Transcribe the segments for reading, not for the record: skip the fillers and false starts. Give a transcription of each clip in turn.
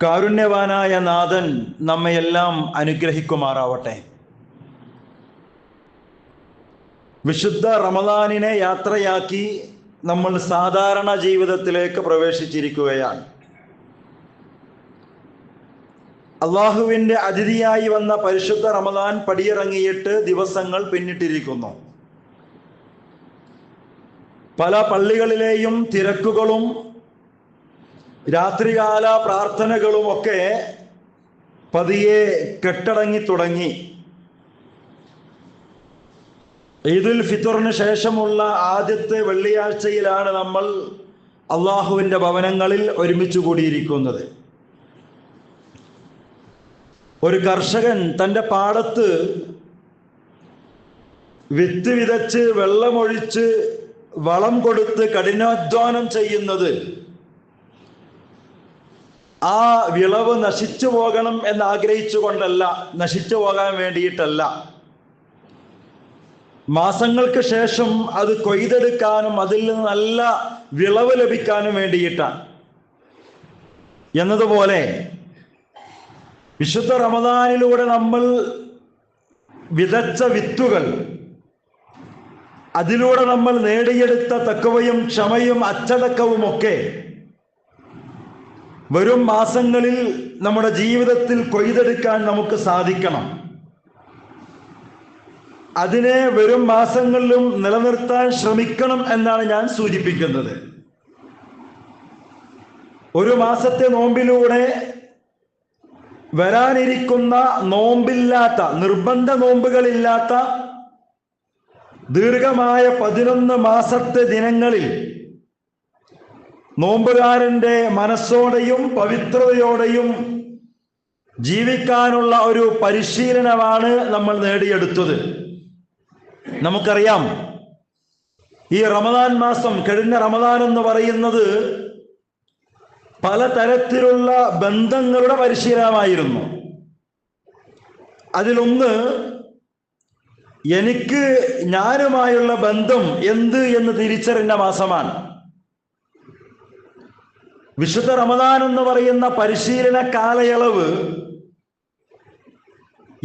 കാരുണ്യവാനായ നാഥൻ നമ്മയെല്ലാം അനുഗ്രഹിക്കുമാറാവട്ടെ. വിശുദ്ധ റമദാനിനെ യാത്രയാക്കി നമ്മൾ സാധാരണ ജീവിതത്തിലേക്ക് പ്രവേശിച്ചിരിക്കുകയാണ്. അള്ളാഹുവിൻ്റെ അതിഥിയായി വന്ന പരിശുദ്ധ റമദാൻ പടിയിറങ്ങിയിട്ട് ദിവസങ്ങൾ പിന്നിട്ടിരിക്കുന്നു. പല പള്ളികളിലെയും തിരക്കുകളും രാത്രികാല പ്രാർത്ഥനകളുമൊക്കെ പതിയെ കെട്ടടങ്ങി തുടങ്ങി. ഈദുൽ ഫിത്തറിന് ശേഷമുള്ള ആദ്യത്തെ വെള്ളിയാഴ്ചയിലാണ് നമ്മൾ അള്ളാഹുവിൻ്റെ ഭവനങ്ങളിൽ ഒരുമിച്ച് കൂടിയിരിക്കുന്നത്. ഒരു കർഷകൻ തൻ്റെ പാടത്ത് വിത്ത് വിതച്ച് വെള്ളമൊഴിച്ച് വളം കൊടുത്ത് കഠിനാധ്വാനം ചെയ്യുന്നത് ആ വിളവ് നശിച്ചു പോകണം എന്ന് ആഗ്രഹിച്ചുകൊണ്ടല്ല, നശിച്ചു പോകാൻ വേണ്ടിയിട്ടല്ല, മാസങ്ങൾക്ക് ശേഷം അത് കൊയ്തെടുക്കാനും അതിൽ നിന്ന് നല്ല വിളവ് ലഭിക്കാനും വേണ്ടിയിട്ടാണ്. എന്നതുപോലെ വിശുദ്ധ റമദാനിലൂടെ നമ്മൾ വിതച്ച വിത്തുകൾ, അതിലൂടെ നമ്മൾ നേടിയെടുത്ത തഖ്വയും ക്ഷമയും അച്ചടക്കവുമൊക്കെ വരും മാസങ്ങളിൽ നമ്മുടെ ജീവിതത്തിൽ കൊയ്തെടുക്കാൻ നമുക്ക് സാധിക്കണം. അതിനെ വരും മാസങ്ങളിലും നിലനിർത്താൻ ശ്രമിക്കണം എന്നാണ് ഞാൻ സൂചിപ്പിക്കുന്നത്. ഒരു മാസത്തെ നോമ്പിലൂടെ വരാനിരിക്കുന്ന നോമ്പില്ലാത്ത, നിർബന്ധ നോമ്പുകളില്ലാത്ത ദീർഘമായ 11 മാസത്തെ ദിനങ്ങളിൽ നോമ്പുകാരൻ്റെ മനസ്സോടെയും പവിത്രതയോടെയും ജീവിക്കാനുള്ള ഒരു പരിശീലനമാണ് നമ്മൾ നേടിയെടുത്തത്. നമുക്കറിയാം, ഈ റമദാൻ മാസം, കഴിഞ്ഞ റമദാൻ എന്ന് പറയുന്നത് പലതരത്തിലുള്ള ബന്ധങ്ങളുടെ പരിശീലനമായിരുന്നു. അതിലൊന്ന്, എനിക്ക് ഞാനുമായുള്ള ബന്ധം എന്ത് എന്ന് തിരിച്ചറിഞ്ഞ മാസമാണ്. വിശുദ്ധ റമദാൻ എന്ന് പറയുന്ന പരിശീലന കാലയളവ്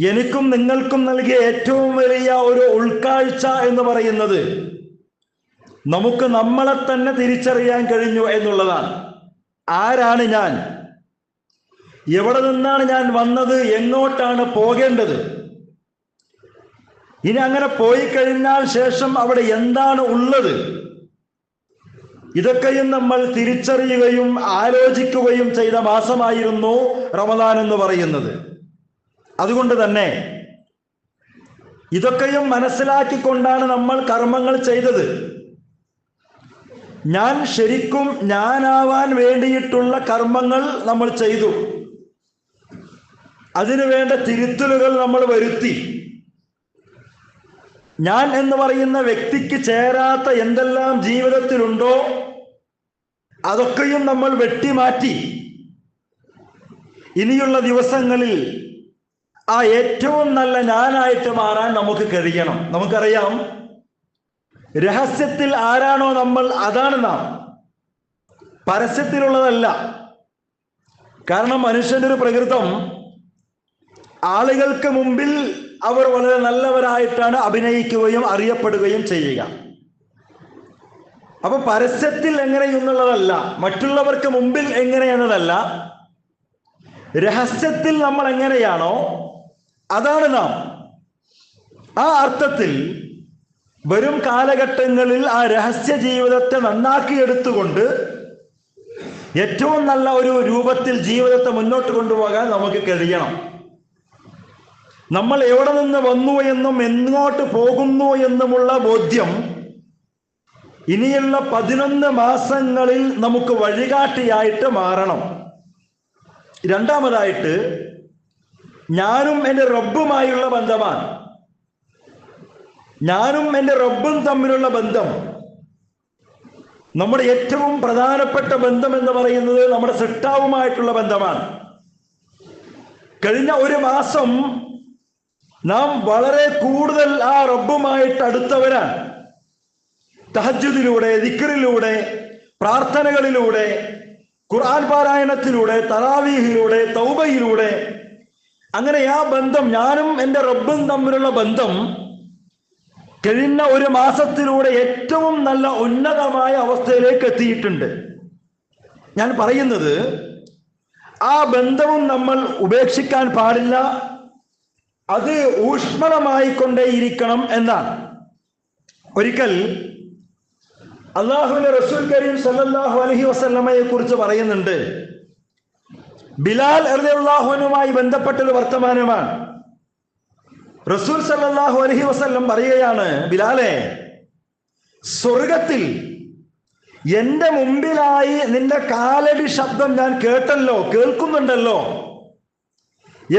എനിക്കും നിങ്ങൾക്കും നൽകിയ ഏറ്റവും വലിയ ഒരു ഉൾക്കാഴ്ച എന്ന് പറയുന്നത് നമുക്ക് നമ്മളെ തന്നെ തിരിച്ചറിയാൻ കഴിഞ്ഞു എന്നുള്ളതാണ്. ആരാണ് ഞാൻ? എവിടെ നിന്നാണ് ഞാൻ വന്നത്? എങ്ങോട്ടാണ് പോകേണ്ടത്? ഇനി അങ്ങനെ പോയി കഴിഞ്ഞാൽ ശേഷം അവിടെ എന്താണ് ഉള്ളത്? ഇതൊക്കെയും നമ്മൾ തിരിച്ചറിയുകയും ആലോചിക്കുകയും ചെയ്ത മാസമായിരുന്നു റമദാൻ എന്ന് പറയുന്നത്. അതുകൊണ്ട് തന്നെ ഇതൊക്കെയും മനസ്സിലാക്കിക്കൊണ്ടാണ് നമ്മൾ കർമ്മങ്ങൾ ചെയ്തത്. ഞാൻ ശരിക്കും ഞാനാവാൻ വേണ്ടിയിട്ടുള്ള കർമ്മങ്ങൾ നമ്മൾ ചെയ്തു. അതിനു വേണ്ട തിരുത്തലുകൾ നമ്മൾ വരുത്തി. ഞാൻ എന്ന് പറയുന്ന വ്യക്തിക്ക് ചേരാത്ത എന്തെല്ലാം ജീവിതത്തിലുണ്ടോ അതൊക്കെയും നമ്മൾ വെട്ടിമാറ്റി ഇനിയുള്ള ദിവസങ്ങളിൽ ആ ഏറ്റവും നല്ല ഞാനായിട്ട് മാറാൻ നമുക്ക് കഴിയണം. നമുക്കറിയാം, രഹസ്യത്തിൽ ആരാണോ നമ്മൾ, അതാണ് നാം, പരസ്യത്തിലുള്ളതല്ല. കാരണം മനുഷ്യൻ്റെ ഒരു പ്രകൃതം ആളുകൾക്ക് മുമ്പിൽ അവർ വളരെ നല്ലവരായിട്ടാണ് അഭിനയിക്കുകയും അറിയപ്പെടുകയും ചെയ്യുക. അപ്പൊ പരസ്യത്തിൽ എങ്ങനെയെന്നുള്ളതല്ല, മറ്റുള്ളവർക്ക് മുമ്പിൽ എങ്ങനെയെന്നതല്ല, രഹസ്യത്തിൽ നമ്മൾ എങ്ങനെയാണോ അതാണ് നാം. ആ അർത്ഥത്തിൽ വരും കാലഘട്ടങ്ങളിൽ ആ രഹസ്യ ജീവിതത്തെ നന്നാക്കിയെടുത്തുകൊണ്ട് ഏറ്റവും നല്ല ഒരു രൂപത്തിൽ ജീവിതത്തെ മുന്നോട്ട് കൊണ്ടുപോകാൻ നമുക്ക് കഴിയണം. നമ്മൾ എവിടെ നിന്ന് വന്നു എന്നും എങ്ങോട്ട് പോകുന്നു എന്നുമുള്ള ബോധ്യം ഇനിയുള്ള 11 മാസങ്ങളിൽ നമുക്ക് വഴികാട്ടിയായിട്ട് മാറണം. രണ്ടാമതായിട്ട്, ഞാനും എൻ്റെ റബ്ബുമായുള്ള ബന്ധമാണ്. ഞാനും എൻ്റെ റബ്ബും തമ്മിലുള്ള ബന്ധം, നമ്മുടെ ഏറ്റവും പ്രധാനപ്പെട്ട ബന്ധം എന്ന് പറയുന്നത് നമ്മുടെ സൃഷ്ടാവുമായിട്ടുള്ള ബന്ധമാണ്. കഴിഞ്ഞ ഒരു മാസം നാം വളരെ കൂടുതൽ ആ റബ്ബുമായിട്ട് അടുത്തവരാണ്. തഹജ്ജുദിലൂടെ, ദിക്റിലൂടെ, പ്രാർത്ഥനകളിലൂടെ ഖുർആൻ പാരായണത്തിലൂടെ, തറാവീഹിലൂടെ, തൗബയിലൂടെ, അങ്ങനെ ആ ബന്ധം, ഞാനും എൻ്റെ റബ്ബും തമ്മിലുള്ള ബന്ധം കഴിഞ്ഞ ഒരു മാസത്തിലൂടെ ഏറ്റവും നല്ല ഉന്നതമായ അവസ്ഥയിലേക്ക് എത്തിയിട്ടുണ്ട്. ഞാൻ പറയുന്നത് ആ ബന്ധവും നമ്മൾ ഉപേക്ഷിക്കാൻ പാടില്ല, അത് ഊഷ്മളമായിക്കൊണ്ടേയിരിക്കണം എന്നാണ്. ഒരിക്കൽ അല്ലാഹുവിന്റെ റസൂൽ കരീം സല്ലല്ലാഹു അലൈഹി വസല്ലമയെ കുറിച്ച് പറയുന്നുണ്ട്. ബിലാൽ റളിയല്ലാഹു അൻഹുമായി ബന്ധപ്പെട്ടൊരു വർത്തമാനമാണ്. റസൂൽ സല്ലല്ലാഹു അലൈഹി വസല്ലം പറയുകയാണ്, ബിലാലെ, സ്വർഗത്തിൽ എന്റെ മുമ്പിലായി നിന്റെ കാലടി ശബ്ദം ഞാൻ കേൾക്കുന്നുണ്ടല്ലോ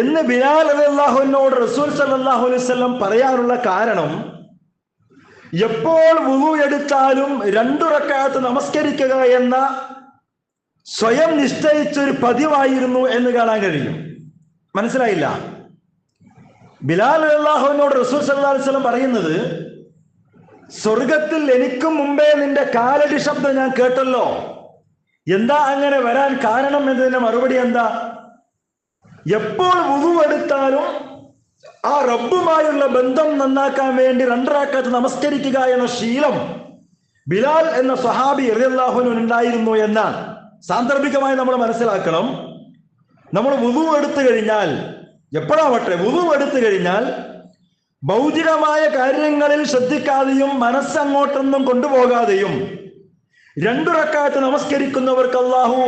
എന്ന് ബിലാൽ റളിയല്ലാഹു അൻഹുവോട് റസൂൽ സല്ലല്ലാഹു അലൈഹി വസല്ലം പറയാനുള്ള കാരണം, എപ്പോൾ വുളു എടുത്താലും 2 റക്അത്ത് നമസ്കരിക്കുക എന്ന സ്വയം നിശ്ചയിച്ചൊരു പതിവായിരുന്നു എന്ന് കാണാൻ കഴിയും. മനസ്സിലായില്ല? ബിലാൽ റളിയല്ലാഹു അൻഹുവോട് റസൂൽ സല്ലല്ലാഹു അലൈഹി വസല്ലം പറയുന്നത്, സ്വർഗത്തിൽ എനിക്ക് മുമ്പേ നിന്റെ കാലടി ശബ്ദം ഞാൻ കേട്ടല്ലോ, എന്താ അങ്ങനെ വരാൻ കാരണം എന്നതിന്റെ മറുപടി എന്താ? എപ്പോൾ വുളു എടുത്താലും ആ റബ്ബുമായുള്ള ബന്ധം നന്നാക്കാൻ വേണ്ടി 2 റക്അത്ത് നമസ്കരിക്കുക എന്ന ശീലം ബിലാൽ എന്ന സ്വഹാബി റളിയല്ലാഹു അൻഹു ഉണ്ടായിരുന്നു എന്നാണ്. സാന്ദർഭികമായി നമ്മൾ മനസ്സിലാക്കണം, നമ്മൾ വുളു എടുത്തു കഴിഞ്ഞാൽ, എപ്പോഴാവട്ടെ വുളു എടുത്തു കഴിഞ്ഞാൽ ഭൗതികമായ കാര്യങ്ങളിൽ ശ്രദ്ധിക്കാതെയും മനസ്സങ്ങോട്ടൊന്നും കൊണ്ടുപോകാതെയും 2 റക്അത്ത് നമസ്കരിക്കുന്നവർക്ക് അല്ലാഹു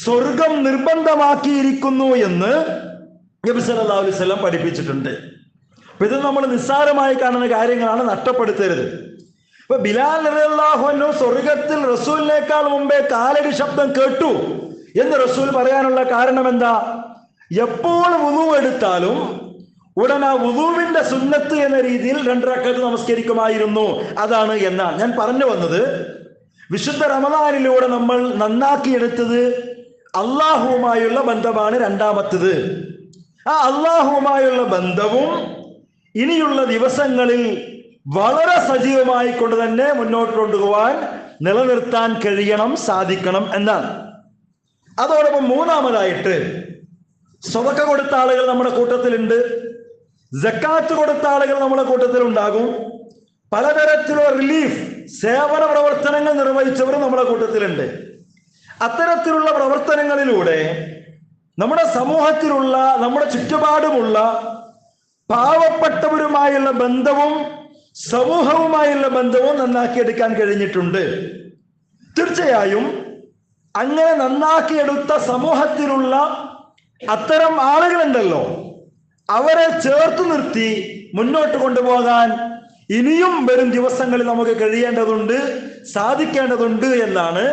സ്വർഗം നിർബന്ധമാക്കിയിരിക്കുന്നു എന്ന് നബി സല്ലല്ലാഹു അലൈഹി വസല്ലം പഠിപ്പിച്ചിട്ടുണ്ട്. അപ്പൊ ഇത് നമ്മൾ നിസ്സാരമായി കാണുന്ന കാര്യങ്ങളാണ്, നഷ്ടപ്പെടുത്തരുത്. ഇപ്പൊ ബിലാൽ റളിയല്ലാഹു അൻഹു സ്വർഗത്തിൽ റസൂലിനേക്കാൾ മുമ്പേ കാലടി ശബ്ദം കേട്ടു എന്ന് റസൂൽ പറയാനുള്ള കാരണം എന്താ? എപ്പോൾ വുളു എടുത്താലും ഉടൻ ആ വുളുവിന്റെ സുന്നത്ത് എന്ന രീതിയിൽ 2 റക്അത്ത് നമസ്കരിക്കുമായിരുന്നു. അതാണ് എന്നാണ് ഞാൻ പറഞ്ഞു വന്നത്. വിശുദ്ധ റമദാനിലൂടെ നമ്മൾ നന്നാക്കിയെടുത്തത് അള്ളാഹുവുമായുള്ള ബന്ധമാണ് രണ്ടാമത്തത്. ആ അള്ളാഹുവുമായുള്ള ബന്ധവും ഇനിയുള്ള ദിവസങ്ങളിൽ വളരെ സജീവമായി കൊണ്ട് തന്നെ മുന്നോട്ട് കൊണ്ടുപോകാൻ, നിലനിർത്താൻ കഴിയണം, സാധിക്കണം എന്നാണ്. അതോടൊപ്പം മൂന്നാമതായിട്ട് സ്വതക്ക കൊടുത്ത ആളുകൾ നമ്മുടെ കൂട്ടത്തിലുണ്ട്, സക്കാത്ത് കൊടുത്ത ആളുകൾ നമ്മുടെ കൂട്ടത്തിൽ ഉണ്ടാകും, പലതരത്തിലുള്ള റിലീഫ് സേവന പ്രവർത്തനങ്ങൾ നിർവഹിച്ചവർ നമ്മുടെ കൂട്ടത്തിലുണ്ട്. അത്തരത്തിലുള്ള പ്രവർത്തനങ്ങളിലൂടെ നമ്മുടെ സമൂഹത്തിലുള്ള, നമ്മുടെ ചുറ്റുപാടുമുള്ള പാവപ്പെട്ടവരുമായുള്ള ബന്ധവും സമൂഹവുമായുള്ള ബന്ധവും നന്നാക്കിയെടുക്കാൻ കഴിഞ്ഞിട്ടുണ്ട്. തീർച്ചയായും അങ്ങനെ നന്നാക്കിയെടുത്ത സമൂഹത്തിലുള്ള അത്തരം ആളുകളുണ്ടല്ലോ, അവരെ ചേർത്ത് നിർത്തി മുന്നോട്ട് കൊണ്ടുപോകാൻ ഇനിയും വരും ദിവസങ്ങളിൽ നമുക്ക് കഴിയേണ്ടതുണ്ട്, സാധിക്കേണ്ടതുണ്ട് എന്നാണ്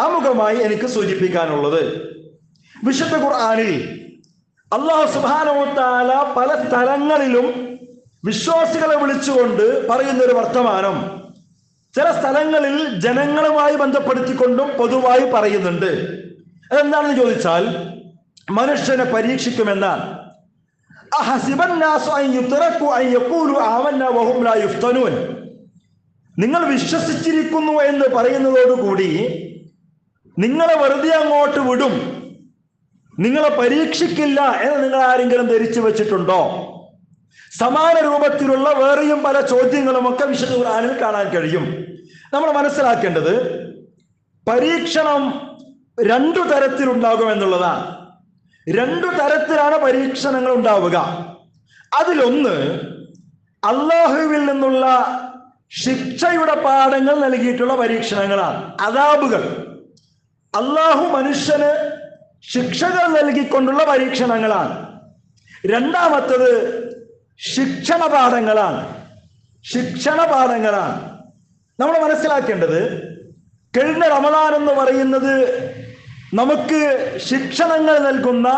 ആമുഖമായി എനിക്ക് സൂചിപ്പിക്കാനുള്ളത്. വിശുദ്ധ ഖുർആനിൽ അല്ലാഹു സുബ്ഹാനഹു വ തആല പല സ്ഥലങ്ങളിലും വിശ്വാസികളെ വിളിച്ചുകൊണ്ട് പറയുന്ന ഒരു വർത്തമാനം ചില സ്ഥലങ്ങളിൽ ജനങ്ങളുമായി ബന്ധപ്പെടുത്തിക്കൊണ്ടും പൊതുവായി പറയുന്നുണ്ട്. അതെന്താണെന്ന് ചോദിച്ചാൽ, മനുഷ്യനെ പരീക്ഷിക്കുമെന്നാണ്. നിങ്ങൾ വിശ്വസിച്ചിരിക്കുന്നു എന്ന് പറയുന്നതോടുകൂടി നിങ്ങളെ വെറുതെ അങ്ങോട്ട് വിടും, നിങ്ങളെ പരീക്ഷിക്കില്ല എന്ന് നിങ്ങൾ ആരെങ്കിലും ധരിച്ചു വെച്ചിട്ടുണ്ടോ? സമാന രൂപത്തിലുള്ള വേറെയും പല ചോദ്യങ്ങളുമൊക്കെ വിശുദ്ധ ഖുർആനിൽ കാണാൻ കഴിയും. നമ്മൾ മനസ്സിലാക്കേണ്ടത് പരീക്ഷണം 2 തരത്തിലുണ്ടാകും എന്നുള്ളതാണ്. 2 തരത്തിലാണ് പരീക്ഷണങ്ങൾ ഉണ്ടാവുക. അതിലൊന്ന് അല്ലാഹുവിൽ നിന്നുള്ള ശിക്ഷയുടെ പാഠങ്ങൾ നൽകിയിട്ടുള്ള പരീക്ഷണങ്ങളാണ്, അദാബുകൾ. അല്ലാഹു മനുഷ്യന് ശിക്ഷകൾ നൽകിക്കൊണ്ടുള്ള പരീക്ഷണങ്ങളാണ്. രണ്ടാമത്തത് ശിക്ഷണ പാഠങ്ങളാണ്. നമ്മൾ മനസ്സിലാക്കേണ്ടത്, കഴിഞ്ഞ റമദാൻ എന്ന് പറയുന്നത് നമുക്ക് ശിക്ഷണങ്ങൾ നൽകുന്ന,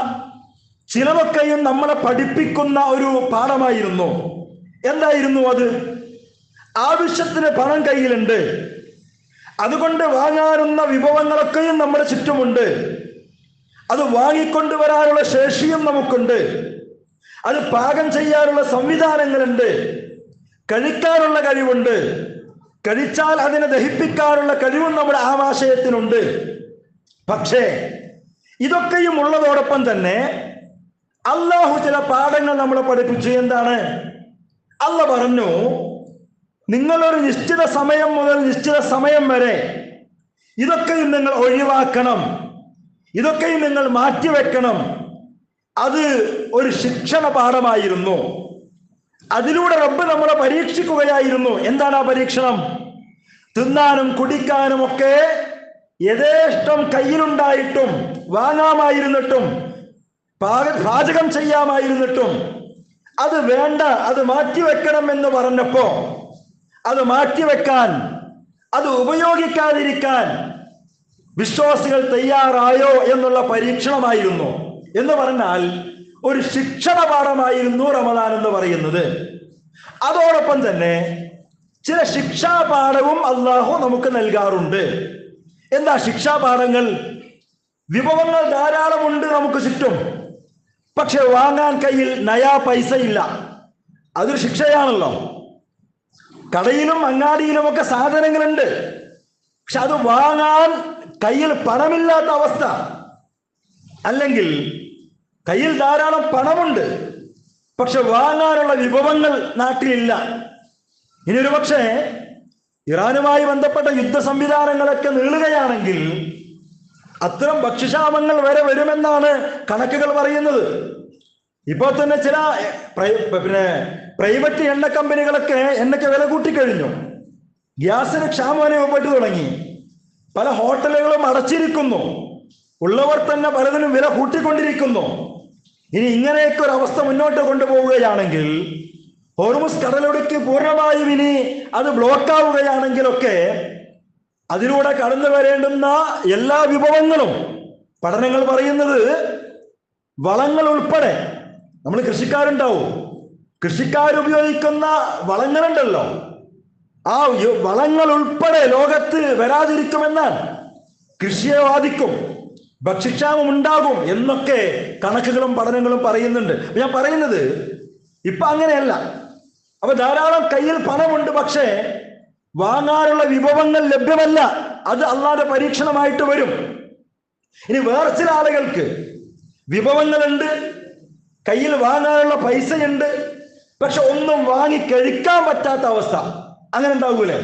ചിലതൊക്കെയും നമ്മളെ പഠിപ്പിക്കുന്ന ഒരു പാഠമായിരുന്നു. എന്തായിരുന്നു അത്? ആവശ്യത്തിന് പണം കയ്യിലുണ്ട്, അതുകൊണ്ട് വാങ്ങാനുള്ള വിഭവങ്ങളൊക്കെയും നമ്മുടെ ചുറ്റുമുണ്ട്, അത് വാങ്ങിക്കൊണ്ടുവരാനുള്ള ശേഷിയും നമുക്കുണ്ട്, അത് പാകം ചെയ്യാനുള്ള സംവിധാനങ്ങളുണ്ട്, കഴിക്കാനുള്ള കഴിവുണ്ട്, കഴിച്ചാൽ അതിനെ ദഹിപ്പിക്കാനുള്ള കഴിവും നമ്മുടെ ആമാശയത്തിനുണ്ട്. പക്ഷേ ഇതൊക്കെയും ഉള്ളതോടൊപ്പം തന്നെ അള്ളാഹു ചില പാഠങ്ങൾ നമ്മളെ പഠിപ്പിച്ചു. എന്താണ്? അള്ളാഹ് പറഞ്ഞു, നിങ്ങളൊരു നിശ്ചിത സമയം മുതൽ നിശ്ചിത സമയം വരെ ഇതൊക്കെയും നിങ്ങൾ ഒഴിവാക്കണം, ഇതൊക്കെയും നിങ്ങൾ മാറ്റിവെക്കണം. അത് ഒരു ശിക്ഷണ പാഠമായിരുന്നു. അതിലൂടെ റബ്ബ് നമ്മളെ പരീക്ഷിക്കുകയായിരുന്നു. എന്താണ് ആ പരീക്ഷണം? തിന്നാനും കുടിക്കാനും ഒക്കെ യഥേഷ്ടം കയ്യിലുണ്ടായിട്ടും വാങ്ങാമായിരുന്നിട്ടും പാചകം ചെയ്യാമായിരുന്നിട്ടും അത് വേണ്ട, അത് മാറ്റിവെക്കണം എന്ന് പറഞ്ഞപ്പോ അത് മാറ്റിവെക്കാൻ, അത് ഉപയോഗിക്കാതിരിക്കാൻ വിശ്വാസികൾ തയ്യാറായോ എന്നുള്ള പരീക്ഷണമായിരുന്നു. എന്ന് പറഞ്ഞാൽ ഒരു ശിക്ഷണ പാഠമായിരുന്നു റമദാൻ എന്ന് പറയുന്നത്. അതോടൊപ്പം തന്നെ ചില ശിക്ഷാപാഠവും അള്ളാഹു നമുക്ക് നൽകാറുണ്ട്. എന്താ ശിക്ഷാപാഠങ്ങൾ? വിഭവങ്ങൾ ധാരാളമുണ്ട് നമുക്ക് ചുറ്റും, പക്ഷെ വാങ്ങാൻ കയ്യിൽ നയാ പൈസ ഇല്ല. അതൊരു ശിക്ഷയാണല്ലോ. കടയിലും അങ്ങാടിയിലുമൊക്കെ സാധനങ്ങളുണ്ട്, പക്ഷെ അത് വാങ്ങാൻ കയ്യിൽ പണമില്ലാത്ത അവസ്ഥ. അല്ലെങ്കിൽ കയ്യിൽ ധാരാളം പണമുണ്ട്, പക്ഷെ വാങ്ങാനുള്ള വിഭവങ്ങൾ നാട്ടിലില്ല. ഇനി ഒരു പക്ഷേ ഇറാനുമായി ബന്ധപ്പെട്ട യുദ്ധ സംവിധാനങ്ങളൊക്കെ നീളുകയാണെങ്കിൽ അത്തരം ഭക്ഷ്യക്ഷാമങ്ങൾ വരെ വരുമെന്നാണ് കണക്കുകൾ പറയുന്നത്. ഇപ്പോൾ തന്നെ ചില പ്രൈവറ്റ് എണ്ണ കമ്പനികളൊക്കെ എണ്ണയ്ക്ക് വില കൂട്ടിക്കഴിഞ്ഞു. ഗ്യാസിന് ക്ഷാമം അനുഭവപ്പെട്ടു തുടങ്ങി. പല ഹോട്ടലുകളും അടച്ചിരിക്കുന്നു. ഉള്ളവർ തന്നെ പലതിനും വില കൂട്ടിക്കൊണ്ടിരിക്കുന്നു. ഇനി ഇങ്ങനെയൊക്കെ ഒരു അവസ്ഥ മുന്നോട്ട് കൊണ്ടുപോവുകയാണെങ്കിൽ, ഹോർമുസ് കടലിടുക്ക് പൂർണ്ണമായും ഇനി അത് ബ്ലോക്കാവുകയാണെങ്കിലൊക്കെ അതിലൂടെ കടന്നു വരേണ്ടുന്ന എല്ലാ വിഭവങ്ങളും, പഠനങ്ങൾ പറയുന്നത് വളങ്ങൾ ഉൾപ്പെടെ, നമ്മൾ കൃഷിക്കാരുണ്ടാവും, കൃഷിക്കാരുപയോഗിക്കുന്ന വളങ്ങളുണ്ടല്ലോ, ആ വളങ്ങൾ ഉൾപ്പെടെ ലോകത്ത് വരാതിരിക്കുമെന്നാൽ കൃഷിയെ ബാധിക്കും, ഭക്ഷ്യക്ഷാമം ഉണ്ടാകും എന്നൊക്കെ കണക്കുകളും പഠനങ്ങളും പറയുന്നുണ്ട്. ഞാൻ പറയുന്നത് ഇപ്പൊ അങ്ങനെയല്ല. അപ്പൊ ധാരാളം കയ്യിൽ പണമുണ്ട്, പക്ഷേ വാങ്ങാനുള്ള വിഭവങ്ങൾ ലഭ്യമല്ല. അത് അള്ളാഹുവിന്റെ പരീക്ഷണമായിട്ട് വരും. ഇനി വേറെ ചില ആളുകൾക്ക് വിഭവങ്ങളുണ്ട്, കയ്യിൽ വാങ്ങാനുള്ള പൈസയുണ്ട്, പക്ഷെ ഒന്നും വാങ്ങി കഴിക്കാൻ പറ്റാത്ത അവസ്ഥ. അങ്ങനെ ഉണ്ടാകൂലേ?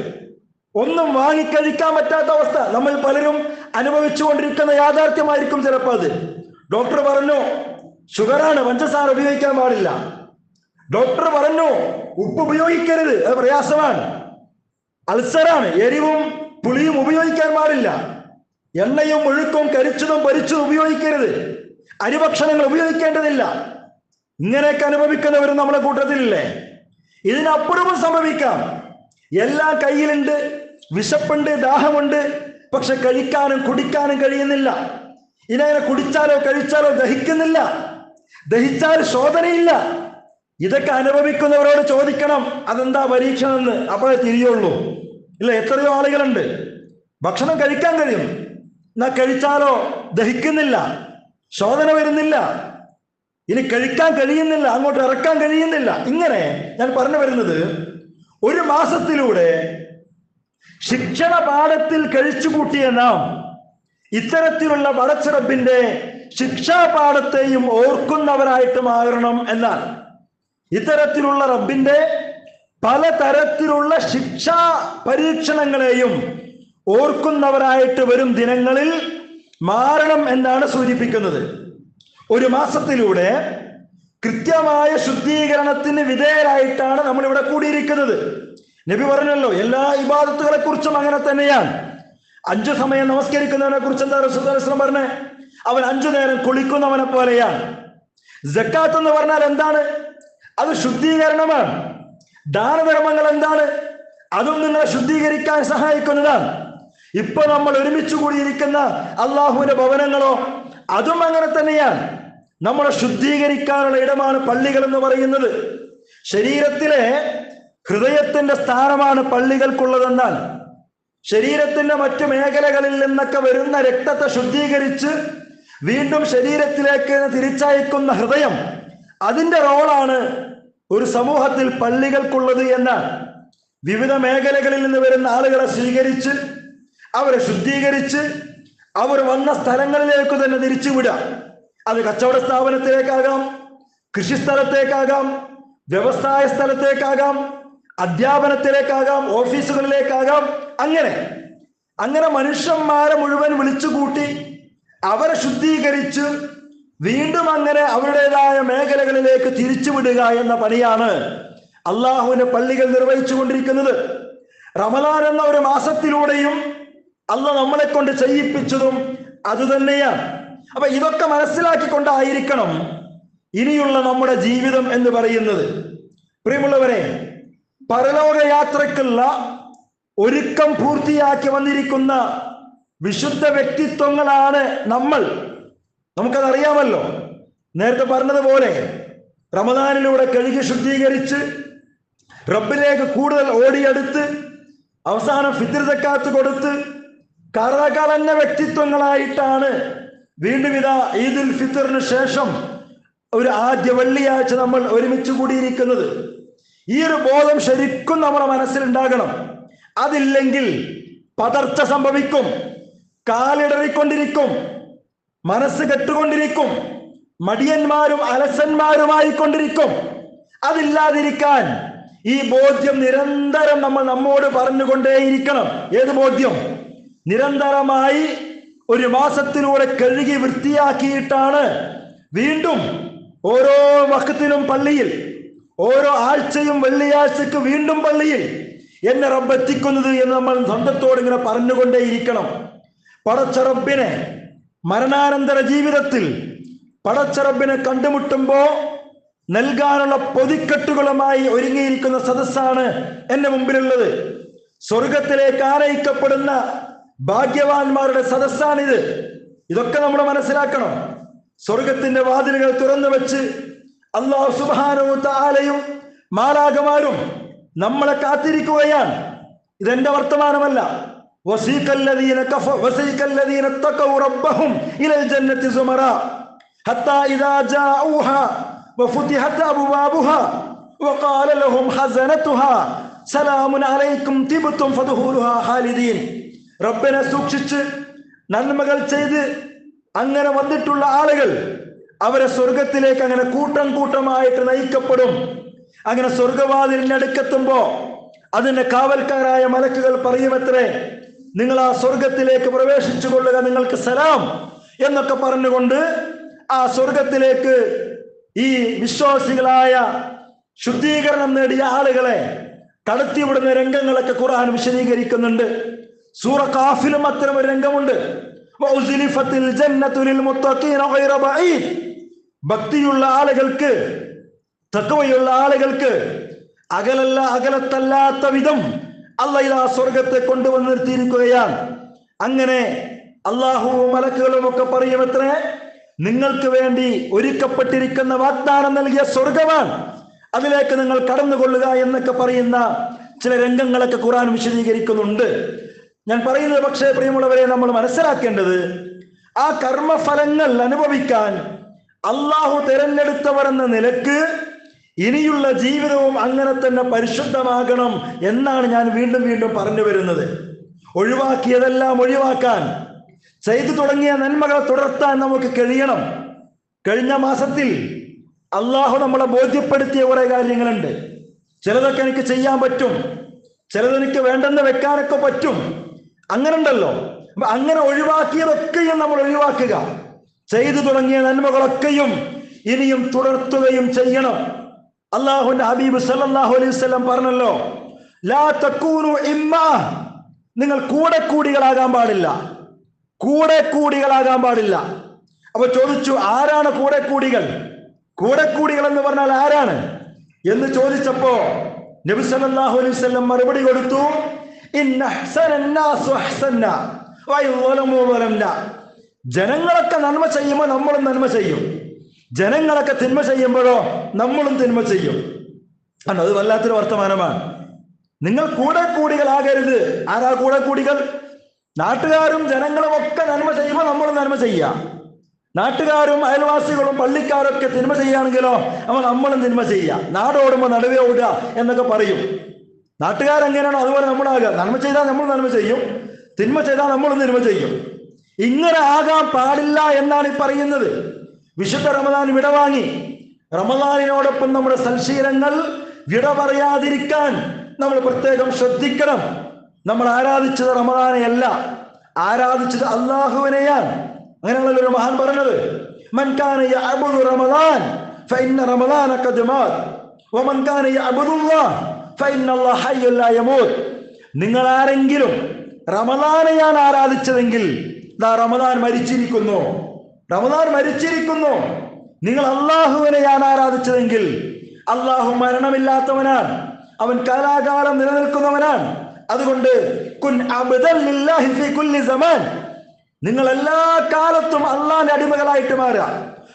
ഒന്നും വാങ്ങിക്കഴിക്കാൻ പറ്റാത്ത അവസ്ഥ നമ്മൾ പലരും അനുഭവിച്ചുകൊണ്ടിരിക്കുന്ന യാഥാർത്ഥ്യമായിരിക്കും ചിലപ്പോൾ അത്. ഡോക്ടർ പറഞ്ഞു ഷുഗറാണ്, പഞ്ചസാര ഉപയോഗിക്കാൻ പാടില്ല. ഡോക്ടർ പറഞ്ഞു ഉപ്പ് ഉപയോഗിക്കരുത്, അത് പ്രയാസമാണ്. അൾസറാണ്, എരിവും പുളിയും ഉപയോഗിക്കാൻ പാടില്ല. എണ്ണയും ഒഴുക്കും കരിച്ചതും പൊരിച്ചതും ഉപയോഗിക്കരുത്. അരിഭക്ഷണങ്ങൾ ഉപയോഗിക്കേണ്ടതില്ല. ഇങ്ങനെയൊക്കെ അനുഭവിക്കുന്നവരും നമ്മുടെ കൂട്ടത്തിലില്ലേ? ഇതിനപ്പുറവും സംഭവിക്കാം. എല്ലാം കയ്യിലുണ്ട്, വിശപ്പുണ്ട്, ദാഹമുണ്ട്, പക്ഷെ കഴിക്കാനും കുടിക്കാനും കഴിയുന്നില്ല. ഇതങ്ങനെ കുടിച്ചാലോ കഴിച്ചാലോ ദഹിക്കുന്നില്ല, ദഹിച്ചാൽ ശോധനയില്ല. ഇതൊക്കെ അനുഭവിക്കുന്നവരോട് ചോദിക്കണം അതെന്താ പരീക്ഷണം എന്ന്, അപ്പോഴേ തിരിയുള്ളൂ. ഇല്ല, എത്രയോ ആളുകളുണ്ട് ഭക്ഷണം കഴിക്കാൻ കഴിയും, എന്നാ കഴിച്ചാലോ ദഹിക്കുന്നില്ല, ശോധന വരുന്നില്ല, ഇനി കഴിക്കാൻ കഴിയുന്നില്ല, അങ്ങോട്ട് ഇറക്കാൻ കഴിയുന്നില്ല. ഇങ്ങനെ ഞാൻ പറഞ്ഞു വരുന്നത്, ഒരു മാസത്തിലൂടെ ശിക്ഷണ പാഠത്തിൽ കഴിച്ചുകൂട്ടിയ നാം ഇത്തരത്തിലുള്ള പടച്ചറബിന്റെ ശിക്ഷാ പാഠത്തെയും ഓർക്കുന്നവരായിട്ട് മാറണം എന്നാണ്. ഇത്തരത്തിലുള്ള റബ്ബിന്റെ പലതരത്തിലുള്ള ശിക്ഷാ പരീക്ഷണങ്ങളെയും ഓർക്കുന്നവരായിട്ട് വരും ദിനങ്ങളിൽ മാറണം എന്നാണ് സൂചിപ്പിക്കുന്നത്. ഒരു മാസത്തിലൂടെ കൃത്യമായ ശുദ്ധീകരണത്തിന് വിധേയരായിട്ടാണ് നമ്മൾ ഇവിടെ കൂടിയിരിക്കുന്നത്. നബി പറഞ്ഞല്ലോ, എല്ലാ ഇബാദത്തുകളെ കുറിച്ചും അങ്ങനെ തന്നെയാണ്. 5 സമയം നമസ്കരിക്കുന്നവനെ കുറിച്ച് എന്താ റസൂലുള്ളാഹി പറഞ്ഞേ? അവൻ 5 നേരം കുളിക്കുന്നവനെ പോലെയാണ്. സക്കാത്ത് എന്ന് പറഞ്ഞാൽ എന്താണ്? അത് ശുദ്ധീകരണമാണ്. ദാനധർമ്മങ്ങൾ എന്താണ്? അതും നിങ്ങളെ ശുദ്ധീകരിക്കാൻ സഹായിക്കുന്നതാണ്. ഇപ്പൊ നമ്മൾ ഒരുമിച്ച് കൂടിയിരിക്കുന്ന അള്ളാഹുവിന്റെ ഭവനങ്ങളോ അതും അങ്ങനെ തന്നെയാണ്. നമ്മളെ ശുദ്ധീകരിക്കാനുള്ള ഇടമാണ് പള്ളികൾ എന്ന് പറയുന്നത്. ശരീരത്തിലെ ഹൃദയത്തിന്റെ സ്ഥാനമാണ് പള്ളികൾക്കുള്ളതെന്നാൽ ശരീരത്തിന്റെ മറ്റു മേഖലകളിൽ നിന്നൊക്കെ വരുന്ന രക്തത്തെ ശുദ്ധീകരിച്ച് വീണ്ടും ശരീരത്തിലേക്ക് തിരിച്ചയക്കുന്ന ഹൃദയം, അതിന്റെ റോളാണ് ഒരു സമൂഹത്തിൽ പള്ളികൾക്കുള്ളത് എന്നാണ്. വിവിധ മേഖലകളിൽ നിന്ന് വരുന്ന ആളുകളെ സ്വീകരിച്ച് അവരെ ശുദ്ധീകരിച്ച് അവർ വന്ന സ്ഥലങ്ങളിലേക്ക് തന്നെ തിരിച്ചുവിടുക. അത് കച്ചവട സ്ഥാപനത്തിലേക്കാകാം, കൃഷിസ്ഥലത്തേക്കാകാം, വ്യവസായ സ്ഥലത്തേക്കാകാം, അധ്യാപനത്തിലേക്കാകാം, ഓഫീസുകളിലേക്കാകാം. അങ്ങനെ മനുഷ്യന്മാരെ മുഴുവൻ വിളിച്ചുകൂട്ടി അവരെ ശുദ്ധീകരിച്ച് വീണ്ടും അങ്ങനെ അവരുടേതായ മേഖലകളിലേക്ക് തിരിച്ചുവിടുക എന്ന പണിയാണ് അള്ളാഹുവിന്റെ പള്ളികൾ നിർവഹിച്ചു കൊണ്ടിരിക്കുന്നത്. റമദാൻ എന്ന ഒരു മാസത്തിലൂടെയും അള്ളാഹ് നമ്മളെ കൊണ്ട് ചെയ്യിപ്പിച്ചതും അതുതന്നെയാണ്. അപ്പൊ ഇതൊക്കെ മനസ്സിലാക്കിക്കൊണ്ടായിരിക്കണം ഇനിയുള്ള നമ്മുടെ ജീവിതം എന്ന് പറയുന്നത്. പ്രിയമുള്ളവരെ, പരലോക യാത്രക്കുള്ള ഒരുക്കം പൂർത്തിയാക്കി വന്നിരിക്കുന്ന വിശുദ്ധ വ്യക്തിത്വങ്ങളാണ് നമ്മൾ. നമുക്കതറിയാമല്ലോ. നേരത്തെ പറഞ്ഞതുപോലെ റമദാനിലൂടെ കഴുകി ശുദ്ധീകരിച്ച് റബ്ബിലേക്ക് കൂടുതൽ ഓടിയെടുത്ത് അവസാനം ഫിത്ർ സക്കാത്ത് കൊടുത്ത് കറകളഞ്ഞ വ്യക്തിത്വങ്ങളായിട്ടാണ് വീണ്ടും ഇതാ ഈദുൽ ഫിത്തറിന് ശേഷം ഒരു ആദ്യ വെള്ളിയാഴ്ച നമ്മൾ ഒരുമിച്ച് കൂടിയിരിക്കുന്നത്. ഈ ഒരു ബോധം ശരിക്കും നമ്മുടെ മനസ്സിലുണ്ടാകണം. അതില്ലെങ്കിൽ പതർച്ച സംഭവിക്കും, കാലിടറിക്കൊണ്ടിരിക്കും, മനസ്സ് കെട്ടുകൊണ്ടിരിക്കും, മടിയന്മാരും അലസന്മാരുമായി കൊണ്ടിരിക്കും. അതില്ലാതിരിക്കാൻ ഈ ബോധ്യം നിരന്തരം നമ്മൾ നമ്മോട് പറഞ്ഞുകൊണ്ടേയിരിക്കണം. ഏത് ബോധ്യം? നിരന്തരമായി ഒരു മാസത്തിലൂടെ കഴുകി വൃത്തിയാക്കിയിട്ടാണ് വീണ്ടും ഓരോ വഖത്തിലും പള്ളിയിൽ, ഓരോ ആഴ്ചയും വെള്ളിയാഴ്ചക്ക് വീണ്ടും പള്ളിയിൽ എന്നെ റബ്ബ് എത്തിക്കുന്നത് എന്ന് നമ്മൾ സ്വന്തത്തോട് ഇങ്ങനെ പറഞ്ഞുകൊണ്ടേയിരിക്കണം. പടച്ച റബ്ബിനെ മരണാനന്തര ജീവിതത്തിൽ പടച്ച റബ്ബിനെ കണ്ടുമുട്ടുമ്പോ നൽകാനുള്ള പൊതിക്കെട്ടുകളുമായി ഒരുങ്ങിയിരിക്കുന്ന സദസ്സാണ് എന്റെ മുമ്പിലുള്ളത്. സ്വർഗത്തിലേക്ക് ആനയിക്കപ്പെടുന്ന ഭാഗ്യവാന്മാരുടെ സദസ്സാണിത്. ഇതൊക്കെ നമ്മൾ മനസ്സിലാക്കണം. സ്വർഗത്തിന്റെ വാതിലുകൾ തുറന്നു വെച്ച് അല്ലാഹു സുബ്ഹാനഹു വ തആലയും മാലാഖമാരും നമ്മളെ കാത്തിരിക്കുകയാണ്. ഇതെന്റെ വർത്തമാനമല്ല. വസീഖല്ലദീന തഖവ റബ്ബഹും ഇലൽ ജന്നത്തി സുമറാ ഹത്താ ഇദാ ജാഊഹാ വഫുതിഹത് അബ്വാബുഹാ വഖാല ലഹും ഖസനതുഹാ സലാമുൻ അലൈക്കും തിബ്തും ഫദ്ഖുലുഹാ ഖാലിദീൻ. റബ്ബിനെ സൂക്ഷിച്ച് നന്മകൾ ചെയ്ത് അങ്ങനെ വന്നിട്ടുള്ള ആളുകൾ അവരെ സ്വർഗത്തിലേക്ക് അങ്ങനെ കൂട്ടം കൂട്ടമായിട്ട് നയിക്കപ്പെടും. അങ്ങനെ സ്വർഗവാതിലിന്റെ അടുക്കെത്തുമ്പോ അതിന്റെ കാവൽക്കാരായ മലക്കുകൾ പറയുമത്രേ, നിങ്ങൾ ആ സ്വർഗത്തിലേക്ക് പ്രവേശിച്ചു കൊള്ളുക, നിങ്ങൾക്ക് സലാം എന്നൊക്കെ പറഞ്ഞുകൊണ്ട് ആ സ്വർഗത്തിലേക്ക് ഈ വിശ്വാസികളായ ശുദ്ധീകരണം നേടിയ ആളുകളെ കടത്തിവിടുന്ന രംഗങ്ങളൊക്കെ ഖുർആൻ വിശദീകരിക്കുന്നുണ്ട്. സൂറ കാഫിലും അത്തരം ഒരു രംഗമുണ്ട്. ഭക്തിയുള്ള ആളുകൾക്ക്, തഖ്വയുള്ള ആളുകൾക്ക് അകലത്തല്ലാത്ത വിധം അല്ലാഹു ഇതാ സ്വർഗത്തെ കൊണ്ടുവന്ന് നിർത്തിയിരിക്കുകയാണ്. അങ്ങനെ അല്ലാഹുവും മലക്കുകളും ഒക്കെ പറയുമത്രേ, നിങ്ങൾക്ക് വേണ്ടി ഒരുക്കപ്പെട്ടിരിക്കുന്ന വാഗ്ദാനം നൽകിയ സ്വർഗമാണ്, അതിലേക്ക് നിങ്ങൾ കടന്നുകൊള്ളുക എന്നൊക്കെ പറയുന്ന ചില രംഗങ്ങളൊക്കെ ഖുർആൻ വിശദീകരിക്കുന്നുണ്ട്. ഞാൻ പറയുന്നത് പക്ഷേ പ്രിയമുള്ളവരെ, നമ്മൾ മനസ്സിലാക്കേണ്ടത് ആ കർമ്മഫലങ്ങൾ അനുഭവിക്കാൻ അള്ളാഹു തിരഞ്ഞെടുത്തവർ എന്ന നിലക്ക് ഇനിയുള്ള ജീവിതവും അങ്ങനെ തന്നെ പരിശുദ്ധമാകണം എന്നാണ് ഞാൻ വീണ്ടും വീണ്ടും പറഞ്ഞു വരുന്നത്. ഒഴിവാക്കിയതെല്ലാം ഒഴിവാക്കാൻ, ചെയ്തു തുടങ്ങിയ നന്മകൾ തുടർത്താൻ നമുക്ക് കഴിയണം. കഴിഞ്ഞ മാസത്തിൽ അള്ളാഹു നമ്മളെ ബോധ്യപ്പെടുത്തിയ കുറെ കാര്യങ്ങളുണ്ട്. ചിലതൊക്കെ എനിക്ക് ചെയ്യാൻ പറ്റും, ചിലതെനിക്ക് വേണ്ടെന്ന് വെക്കാനൊക്കെ പറ്റും. അങ്ങനെ ഉണ്ടല്ലോ. അങ്ങനെ ഒഴിവാക്കിയതൊക്കെയും നമ്മൾ ഒഴിവാക്കുക. ചെയ്തു തുടങ്ങിയ നന്മകളൊക്കെയും ഇനിയും തുടർത്തുകയും ചെയ്യണം. അള്ളാഹുവിന്റെ ഹബീബ് സല്ലല്ലാഹു അലൈഹി വസല്ലം പറഞ്ഞല്ലോ, ലാ തകൂനു ഇമ്മാ, നിങ്ങൾ കൂടെക്കൂടികളാകാൻ പാടില്ല, കൂടെക്കൂടികളാകാൻ പാടില്ല. അപ്പൊ ചോദിച്ചു, ആരാണ് കൂടെക്കൂടികൾ? കൂടെക്കൂടികൾ എന്ന് പറഞ്ഞാൽ ആരാണ് എന്ന് ചോദിച്ചപ്പോ നബി സല്ലല്ലാഹു അലൈഹി വസല്ലം മറുപടി കൊടുത്തു, ജനങ്ങളൊക്കെ നന്മ ചെയ്യുമ്പോൾ നമ്മളും നന്മ ചെയ്യും, ജനങ്ങളൊക്കെ തിന്മ ചെയ്യുമ്പോഴോ നമ്മളും തിന്മ ചെയ്യും. അത് വല്ലാത്തൊരു വർത്തമാനമാണ്. നിങ്ങൾ കൂടെക്കൂടികളാകരുത്. ആരാ കൂടെക്കൂടികൾ? നാട്ടുകാരും ജനങ്ങളും ഒക്കെ നന്മ ചെയ്യുമ്പോൾ നമ്മളും നന്മ ചെയ്യാം. നാട്ടുകാരും അയൽവാസികളും പള്ളിക്കാരൊക്കെ തിന്മ ചെയ്യുകയാണെങ്കിലോ നമ്മളും തിന്മ ചെയ്യാം. നാടോടുമ്പോൾ നടുവേ ഓടുക എന്നൊക്കെ പറയും. നാട്ടുകാരെങ്ങനെയാണോ അതുപോലെ നമ്മളാകുക. നന്മ ചെയ്താൽ നമ്മൾ നന്മ ചെയ്യും, തിന്മ ചെയ്താൽ നമ്മളും തിന്മ ചെയ്യും. ഇങ്ങനെ ആകാൻ പാടില്ല എന്നാണ് ഈ പറയുന്നത്. വിശുദ്ധ റമദാൻ വിടവാങ്ങി. റമദാനിനോടൊപ്പം നമ്മുടെ സൽശീലങ്ങൾ വിട പറയാതിരിക്കാൻ നമ്മൾ പ്രത്യേകം ശ്രദ്ധിക്കണം. നമ്മൾ ആരാധിച്ചത് റമദാനെയല്ല, ആരാധിച്ചത് അള്ളാഹുവിനെയാണ്. അങ്ങനെയാണല്ലോ ഒരു മഹാൻ പറഞ്ഞത്, മൻ കാന യഅബുദു റമദാൻ ഫഇന്ന റമദാന ഖദ് മാത് വമൻ കാന യഅബുദുല്ലാഹ് ഫഇന്നല്ലാഹ ഹയ്യുൻ ലാ യമൂത്. നിങ്ങൾ ആരെങ്കിലും റമദാനെയാണ് ആരാധിച്ചതെങ്കിൽ റമദാൻ മരിച്ചിരിക്കുന്നു, റമദാൻ മരിച്ചിരിക്കുന്നു. നിങ്ങൾ അള്ളാഹുവിനെയാണ് ആരാധിച്ചതെങ്കിൽ അള്ളാഹു മരണമില്ലാത്തവനാണ്, അവൻ കാലാകാലം നിലനിൽക്കുന്നവനാണ്. അതുകൊണ്ട് കുൻ അബ്ദൻ ലില്ലാഹി ഫീ കുല്ലി സമാൻ, നിങ്ങൾ എല്ലാ കാലത്തും അള്ളാഹിന്റെ അടിമകളായിട്ട് മാറുക.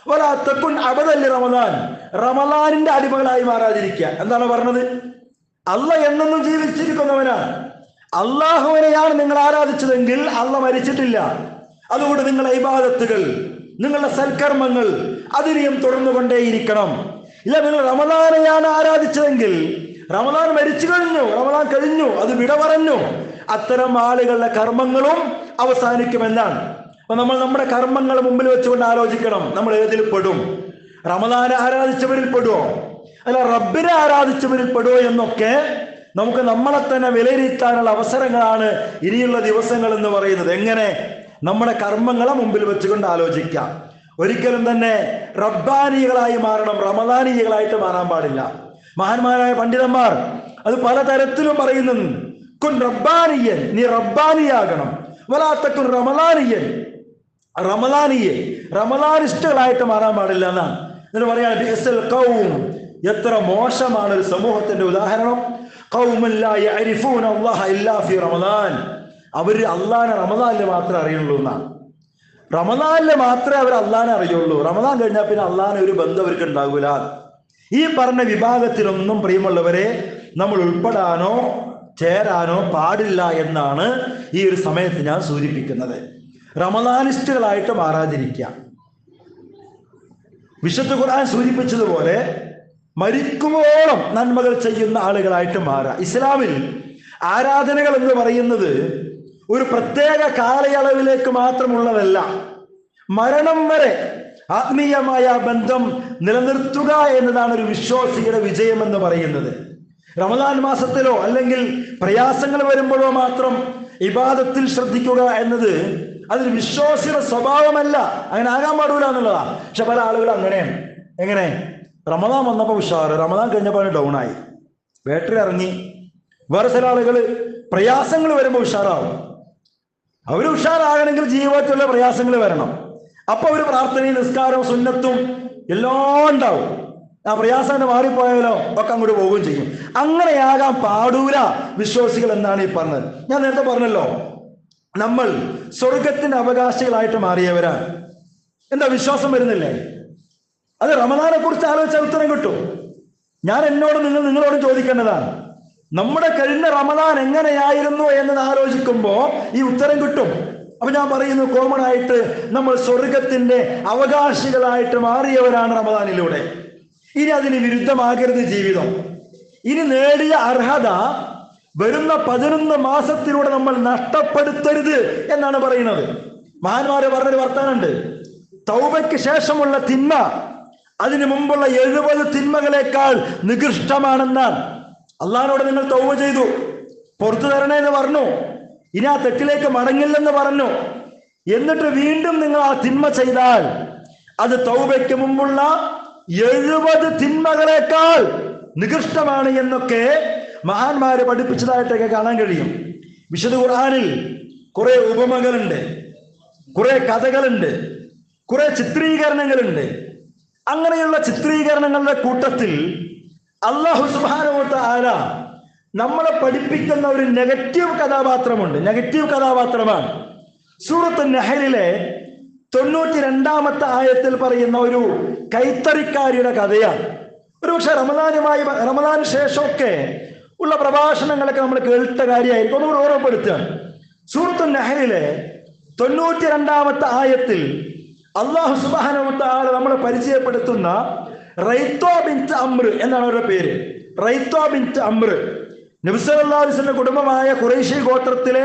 വലാ തകുൻ അബ്ദൻ ലി റമദാൻ, റമദാനിന്റെ അടിമകളായി മാറാതിരിക്കുക. എന്താണ് പറഞ്ഞത്? അള്ളാഹ് എന്നെന്നും ജീവിച്ചിരിക്കുന്നവനാണ്. അള്ളാഹുവിനെയാണ് നിങ്ങൾ ആരാധിച്ചതെങ്കിൽ അള്ളാഹ് മരിച്ചിട്ടില്ല. അതുകൊണ്ട് നിങ്ങളുടെ ഇബാദത്തുകൾ, നിങ്ങളുടെ സൽക്കർമ്മങ്ങൾ അതിനെയും തുടർന്നുകൊണ്ടേയിരിക്കണം. ഇല്ല, നിങ്ങൾ റമദാനെയാണ് ആരാധിച്ചതെങ്കിൽ റമദാൻ മരിച്ചു കഴിഞ്ഞു, റമദാൻ കഴിഞ്ഞു, അത് വിട പറഞ്ഞു. അത്തരം ആളുകളുടെ കർമ്മങ്ങളും അവസാനിക്കുമെന്നാണ്. അപ്പൊ നമ്മൾ നമ്മുടെ കർമ്മങ്ങൾ മുമ്പിൽ വെച്ചുകൊണ്ട് ആലോചിക്കണം, നമ്മൾ ഏതിൽ പെടും? റമദാനെ ആരാധിച്ചവരിൽ പെടുവോ, അല്ല റബ്ബിനെ ആരാധിച്ചവരിൽ പെടുവോ എന്നൊക്കെ നമുക്ക് നമ്മളെ തന്നെ വിലയിരുത്താനുള്ള അവസരങ്ങളാണ് ഇനിയുള്ള ദിവസങ്ങൾ എന്ന് പറയുന്നത്. എങ്ങനെ? നമ്മുടെ കർമ്മങ്ങളെ മുമ്പിൽ വെച്ചുകൊണ്ട് ആലോചിക്കാം. ഒരിക്കലും തന്നെ റബ്ബാനികളായി മാറണം, റമദാനികളായിട്ട് മാറാൻ പാടില്ല. മഹാന്മാരായ പണ്ഡിതന്മാർ അത് പലതരത്തിലും പറയുന്നുണ്ട്. കുൻ റബ്ബാനിയൻ, നീ റബ്ബാനിയാകണം. വലാത്തക്കുൻ റമദാനിയൻ, റമദാനിസ്റ്റുകളായിട്ട് മാറാൻ പാടില്ല എന്നാണ്. എന്നിട്ട് പറയാൻ ബിഅ്സൽ ഖൗം, എത്ര മോശമാണ് ഒരു സമൂഹത്തിന്റെ ഉദാഹരണം. ഖൗമുൻ ലാ യഅരിഫൂന അല്ലാഹ ഇല്ലാ ഫീ റമദാൻ, അവര് അള്ളാഹിനെ റമദാനിൽ മാത്രമേ അറിയുള്ളൂ എന്നാണ്. റമദാനിൽ മാത്രമേ അവർ അള്ളാഹിനെ അറിയുള്ളൂ, റമദാൻ കഴിഞ്ഞാൽ പിന്നെ അള്ളാഹിനെ ഒരു ബന്ധം അവർക്ക് ഉണ്ടാകൂല. ഈ പറഞ്ഞ വിഭാഗത്തിലൊന്നും പ്രിയമുള്ളവരെ നമ്മൾ ഉൾപ്പെടാനോ ചേരാനോ പാടില്ല എന്നാണ് ഈ ഒരു സമയത്ത് ഞാൻ സൂചിപ്പിക്കുന്നത്. റമദാനിസ്റ്റുകളായിട്ട് മാറാതിരിക്കുക. വിശുദ്ധ ഖുർആൻ സൂചിപ്പിച്ചതുപോലെ മരിക്കുമ്പോളം നന്മകൾ ചെയ്യുന്ന ആളുകളായിട്ട് മാറുക. ഇസ്ലാമിൽ ആരാധനകൾ എന്ന് പറയുന്നത് ഒരു പ്രത്യേക കാലയളവിലേക്ക് മാത്രമുള്ളതല്ല, മരണം വരെ ആത്മീയമായ ബന്ധം നിലനിർത്തുക എന്നതാണ് ഒരു വിശ്വാസിയുടെ വിജയം എന്ന് പറയുന്നത്. റമദാൻ മാസത്തിലോ അല്ലെങ്കിൽ പ്രയാസങ്ങൾ വരുമ്പോഴോ മാത്രം ഇബാദത്തിൽ ശ്രദ്ധിക്കുക എന്നത് അതൊരു വിശ്വാസിയുടെ സ്വഭാവമല്ല, അങ്ങനെ ആകാൻ പാടില്ല എന്നുള്ളതാണ്. പക്ഷെ പല ആളുകളും അങ്ങനെയാണ്. എങ്ങനെ? റമദാൻ വന്നപ്പോൾ ഉഷാറ്, റമദാൻ കഴിഞ്ഞപ്പോൾ ഡൗൺ ആയി, ബാറ്ററി ഇറങ്ങി. വേറെ ചില ആളുകൾ പ്രയാസങ്ങൾ വരുമ്പോൾ ഉഷാറാവും. അവർ ഉഷാറാകണമെങ്കിൽ ജീവിതത്തിലുള്ള പ്രയാസങ്ങൾ വരണം. അപ്പൊ അവർ പ്രാർത്ഥനയും നിസ്കാരവും സുന്നത്തും എല്ലാം ഉണ്ടാവും. ആ പ്രയാസം മാറിപ്പോയാലോ ഒക്കെ അങ്ങോട്ട് പോവുകയും ചെയ്യും. അങ്ങനെയാകാൻ പാടൂല വിശ്വാസികൾ എന്നാണ് ഈ പറഞ്ഞത്. ഞാൻ നേരത്തെ പറഞ്ഞല്ലോ, നമ്മൾ സ്വർഗത്തിന്റെ അവകാശികളായിട്ട് മാറിയവരാണ്. എന്താ വിശ്വാസം വരുന്നില്ലേ? അത് റമദാനെ കുറിച്ച് ആലോചിച്ചാൽ ഉത്തരം കിട്ടും. ഞാൻ നിങ്ങളോട് ചോദിക്കേണ്ടതാണ്. നമ്മുടെ കഴിഞ്ഞ റമദാൻ എങ്ങനെയായിരുന്നു എന്നത് ആലോചിക്കുമ്പോ ഈ ഉത്തരം കിട്ടും. അപ്പൊ ഞാൻ പറയുന്നു, കോമൺ ആയിട്ട് നമ്മൾ സ്വർഗത്തിന്റെ അവകാശികളായിട്ട് മാറിയവരാണ് റമദാനിലൂടെ. ഇനി അതിന് വിരുദ്ധമാകരുത് ജീവിതം. ഇനി നേടിയ അർഹത വരുന്ന 11 മാസത്തിലൂടെ നമ്മൾ നഷ്ടപ്പെടുത്തരുത് എന്നാണ് പറയുന്നത്. മഹാന്മാരെ പറഞ്ഞൊരു വർത്താനുണ്ട്, തൗബയ്ക്ക് ശേഷമുള്ള തിന്മ അതിനു മുമ്പുള്ള 70 തിന്മകളെക്കാൾ നികൃഷ്ടമാണെന്നാണ്. അള്ളാഹിനോട് നിങ്ങൾ തൗബ ചെയ്തു, പുറത്തു തരണേ എന്ന് പറഞ്ഞു, ഇനി ആ തെറ്റിലേക്ക് മടങ്ങില്ലെന്ന് പറഞ്ഞു, എന്നിട്ട് വീണ്ടും നിങ്ങൾ ആ തിന്മ ചെയ്താൽ അത് തൗബയ്ക്ക് മുമ്പുള്ള 70 തിന്മകളെക്കാൾ നികൃഷ്ടമാണ് എന്നൊക്കെ മഹാന്മാര് പഠിപ്പിച്ചതായിട്ടൊക്കെ കാണാൻ കഴിയും. വിശുദ്ധ ഖുർആനിൽ കുറെ ഉപമകളുണ്ട്, കുറെ കഥകളുണ്ട്, കുറെ ചിത്രീകരണങ്ങളുണ്ട്. അങ്ങനെയുള്ള ചിത്രീകരണങ്ങളുടെ കൂട്ടത്തിൽ അല്ലാഹു സുബ്ഹാനഹു വ തആല നമ്മളെ പഠിപ്പിക്കുന്ന ഒരു നെഗറ്റീവ് കഥാപാത്രമുണ്ട്. നെഗറ്റീവ് കഥാപാത്രമാണ്. സൂറത്ത് നഹലിലെ 92-ാമത്തെ ആയത്തിൽ പറയുന്ന ഒരു കൈത്തറിക്കാരിയുടെ കഥയാണ്. ഒരുപക്ഷെ റമദാന് ശേഷമൊക്കെ ഉള്ള പ്രഭാഷണങ്ങളൊക്കെ നമ്മൾ കേട്ട കാര്യമായിരിക്കും. ഒന്നുകൂടെ ഓർമ്മപ്പെടുത്തുകയാണ്. സൂറത്ത് നഹലിലെ 92-ാമത്തെ ആയത്തിൽ അല്ലാഹു സുബ്ഹാനഹു വ തആല നമ്മളെ പരിചയപ്പെടുത്തുന്ന റൈത്വ ബിൻത് അംർ എന്നാണ് അവരുടെ പേര്. റൈത്വ ബിൻത് അംർ നബി സല്ലല്ലാഹു അലൈഹി വസല്ലം കുടുംബമായ ഖുറൈശി ഗോത്രത്തിലെ